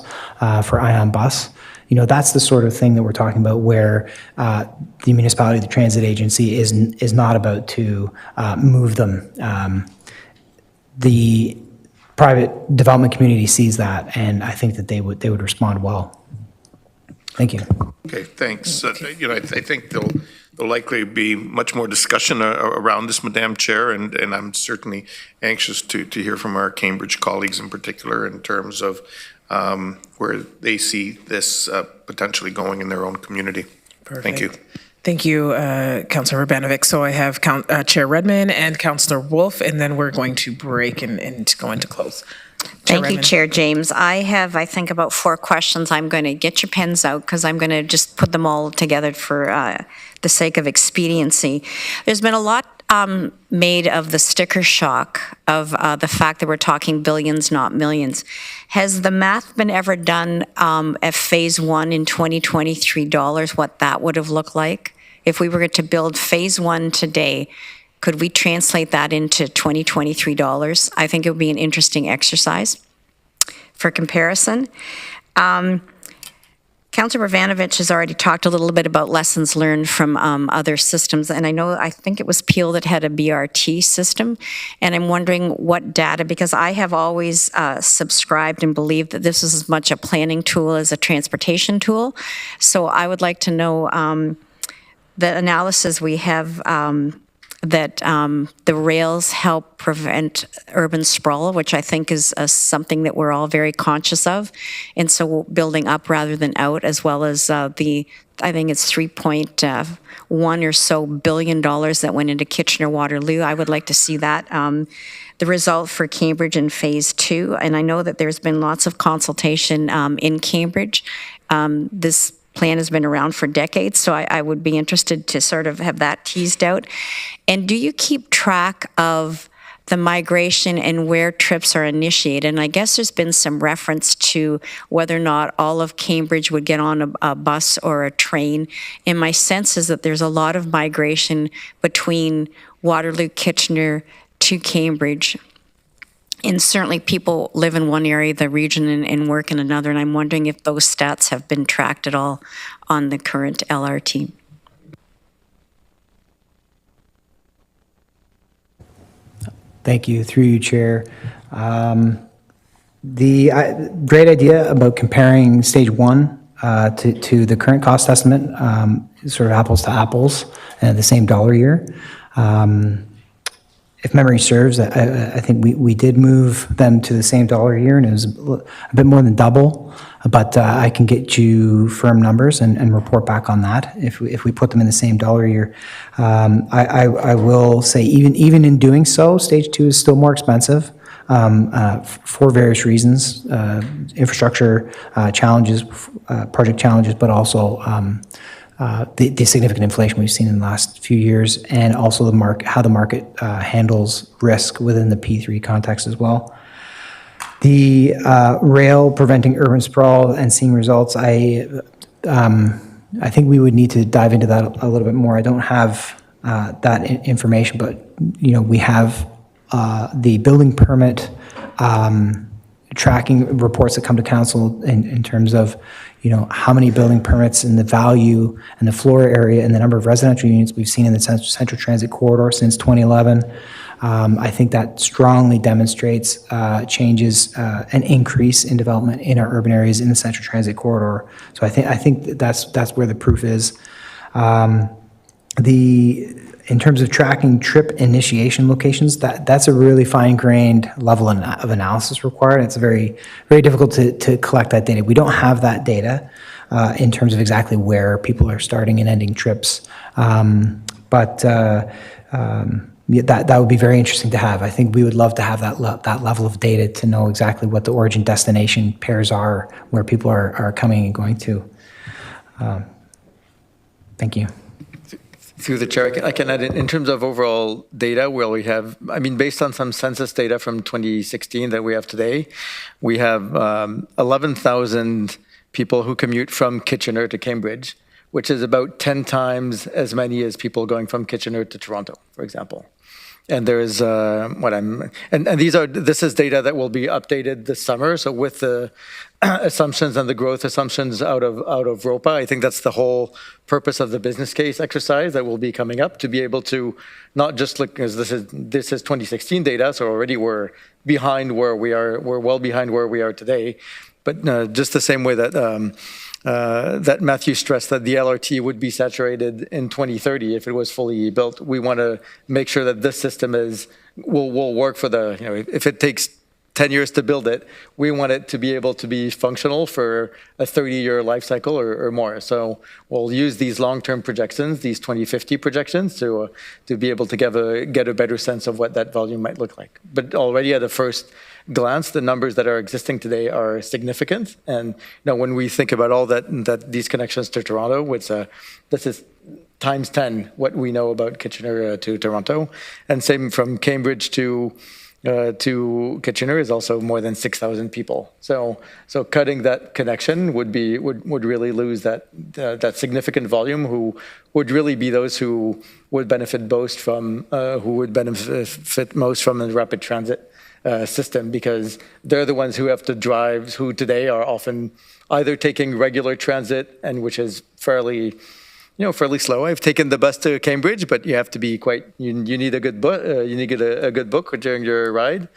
for Ion bus. You know, that's the sort of thing that we're talking about, where the municipality, the transit agency is not about to move them. The private development community sees that, and I think that they would respond well. Thank you. Okay, thanks. You know, I think there'll likely be much more discussion around this, Madam Chair, and I'm certainly anxious to hear from our Cambridge colleagues in particular in terms of where they see this potentially going in their own community. Perfect. Thank you. Thank you, Councillor Urbanovic. So I have Chair Redmond and Councillor Wolf, and then we're going to break and go into close. Thank you, Chair James. I have, I think, about 4 questions. I'm going to get your pens out because I'm going to just put them all together for the sake of expediency. There's been a lot made of the sticker shock of the fact that we're talking billions, not millions. Has the math been ever done at phase 1 in 2023 dollars, what that would have looked like? If we were to build phase 1 today, could we translate that into 2023 dollars? I think it would be an interesting exercise for comparison. Can Councillor Bavanovich has already talked a little bit about lessons learned from other systems, and I think it was Peel that had a BRT system, and I'm wondering what data, because I have always subscribed and believed that this is as much a planning tool as a transportation tool. So I would like to know the analysis we have that the rails help prevent urban sprawl, which I think is something that we're all very conscious of. And so building up rather than out, as well as I think it's 3.1 or so billion dollars that went into Kitchener-Waterloo. I would like to see that. The result for Cambridge in phase 2, and I know that there's been lots of consultation in Cambridge. This plan has been around for decades, so I would be interested to sort of have that teased out. And do you keep track of the migration and where trips are initiated? And I guess there's been some reference to whether or not all of Cambridge would get on a bus or a train. And my sense is that there's a lot of migration between Waterloo, Kitchener to Cambridge. And certainly people live in one area of the region and work in another, and I'm wondering if those stats have been tracked at all on the current LRT. Thank you. Through you, Chair. The great idea about comparing stage 1 to the current cost estimate, sort of apples to apples, the same dollar year. If memory serves, I think we did move them to the same dollar year, and it was a bit more than double, but I can get you firm numbers and report back on that if we put them in the same dollar year. I will say even in doing so, stage 2 is still more expensive for various reasons, infrastructure challenges, project challenges, but also the significant inflation we've seen in the last few years, and also how the market handles risk within the P3 context as well. The rail preventing urban sprawl and seeing results, I think we would need to dive into that a little bit more. I don't have that information, but we have the building permit tracking reports that come to council in terms of how many building permits and the value and the floor area and the number of residential units we've seen in the Central Transit Corridor since 2011. I think that strongly demonstrates changes, an increase in development in our urban areas in the Central Transit Corridor. So I think that's where the proof is. In terms of tracking trip initiation locations, that's a really fine-grained level of analysis required. It's very, very difficult to collect that data. We don't have that data in terms of exactly where people are starting and ending trips. But that would be very interesting to have. I think we would love to have that level of data to know exactly what the origin-destination pairs are, where people are coming and going to. Thank you. Through the chair, I can add in terms of overall data, where we have, based on some census data from 2016 that we have today, we have 11,000 people who commute from Kitchener to Cambridge, which is about 10 times as many as people going from Kitchener to Toronto, for example. And there's this is data that will be updated this summer. So with the assumptions and the growth assumptions out of ROPA, I think that's the whole purpose of the business case exercise that will be coming up, to be able to not just look, because this is 2016 data, so already we're behind where we are, we're well behind where we are today, but just the same way that that Matthew stressed that the LRT would be saturated in 2030 if it was fully built. We want to make sure that this system will work for if it takes 10 years to build it, we want it to be able to be functional for a 30-year life cycle or more. So we'll use these long-term projections, these 2050 projections, to be able to get a better sense of what that volume might look like. But already at a first glance, the numbers that are existing today are significant. And when we think about all that these connections to Toronto, this is times 10 what we know about Kitchener to Toronto, and same from Cambridge to Kitchener is also more than 6,000 people. So cutting that connection would really lose that significant volume, who would really be those who would benefit most from the rapid transit system, because they're the ones who have to drive, who today are often either taking regular transit, and which is fairly slow. I've taken the bus to Cambridge, but you have to be you need a good book. You need a good book during your ride,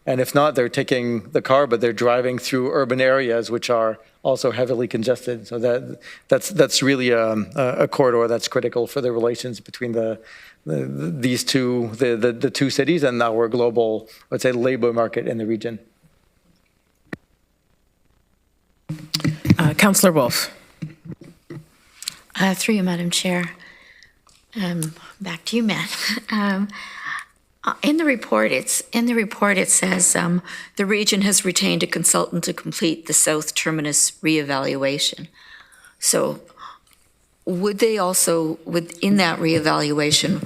and if not, they're taking the car, but they're driving through urban areas which are also heavily congested. So that's really a corridor that's critical for the relations between these two, the two cities, and our global, let's say, labor market in the region. Councillor Wolf. Through you, Madam Chair. Back to you, Matt. In the report, it says the region has retained a consultant to complete the South Terminus reevaluation. So, would they also, within that reevaluation,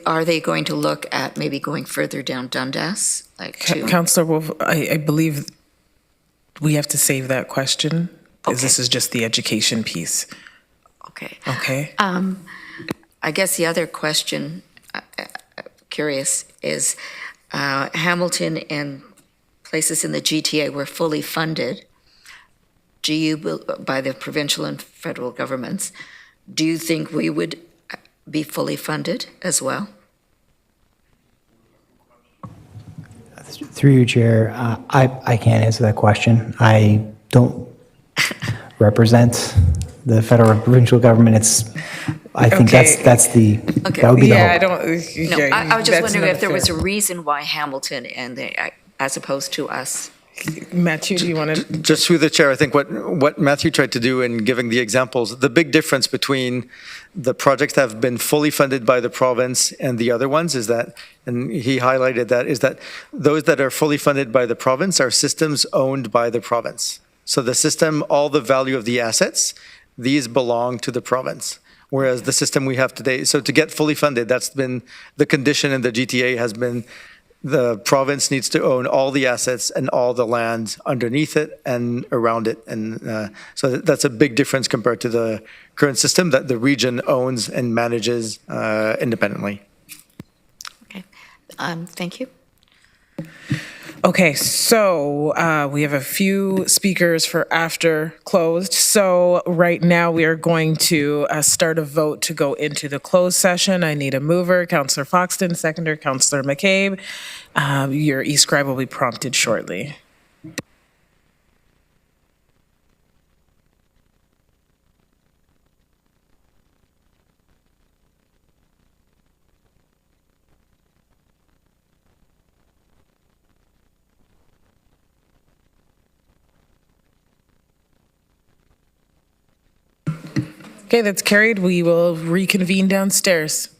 are they going to look at maybe going further down Dundas? Councillor Wolf, I believe we have to save that question, because this is just the education piece. Okay. Okay. I guess the other question, curious, is Hamilton and places in the GTA were fully funded by the provincial and federal governments. Do you think we would be fully funded as well? Through you, Chair, I can't answer that question. I don't represent the federal or provincial government. I think that's the, that would be the hope. I was just wondering if there was a reason why Hamilton as opposed to us. Matthew, do you want to? Just through the chair, I think what Matthew tried to do in giving the examples, the big difference between the projects that have been fully funded by the province and the other ones is that, and he highlighted that, is that those that are fully funded by the province are systems owned by the province. So the system, all the value of the assets, these belong to the province. Whereas the system we have today, so to get fully funded, that's been the condition in the GTA has been the province needs to own all the assets and all the land underneath it and around it. And so that's a big difference compared to the current system that the region owns and manages independently. Okay, thank you. Okay, so we have a few speakers for after closed. So right now we are going to start a vote to go into the closed session. I need a mover, Councillor Foxton, seconder, Councillor McCabe. Your e-scribe will be prompted shortly. Okay, that's carried. We will reconvene downstairs.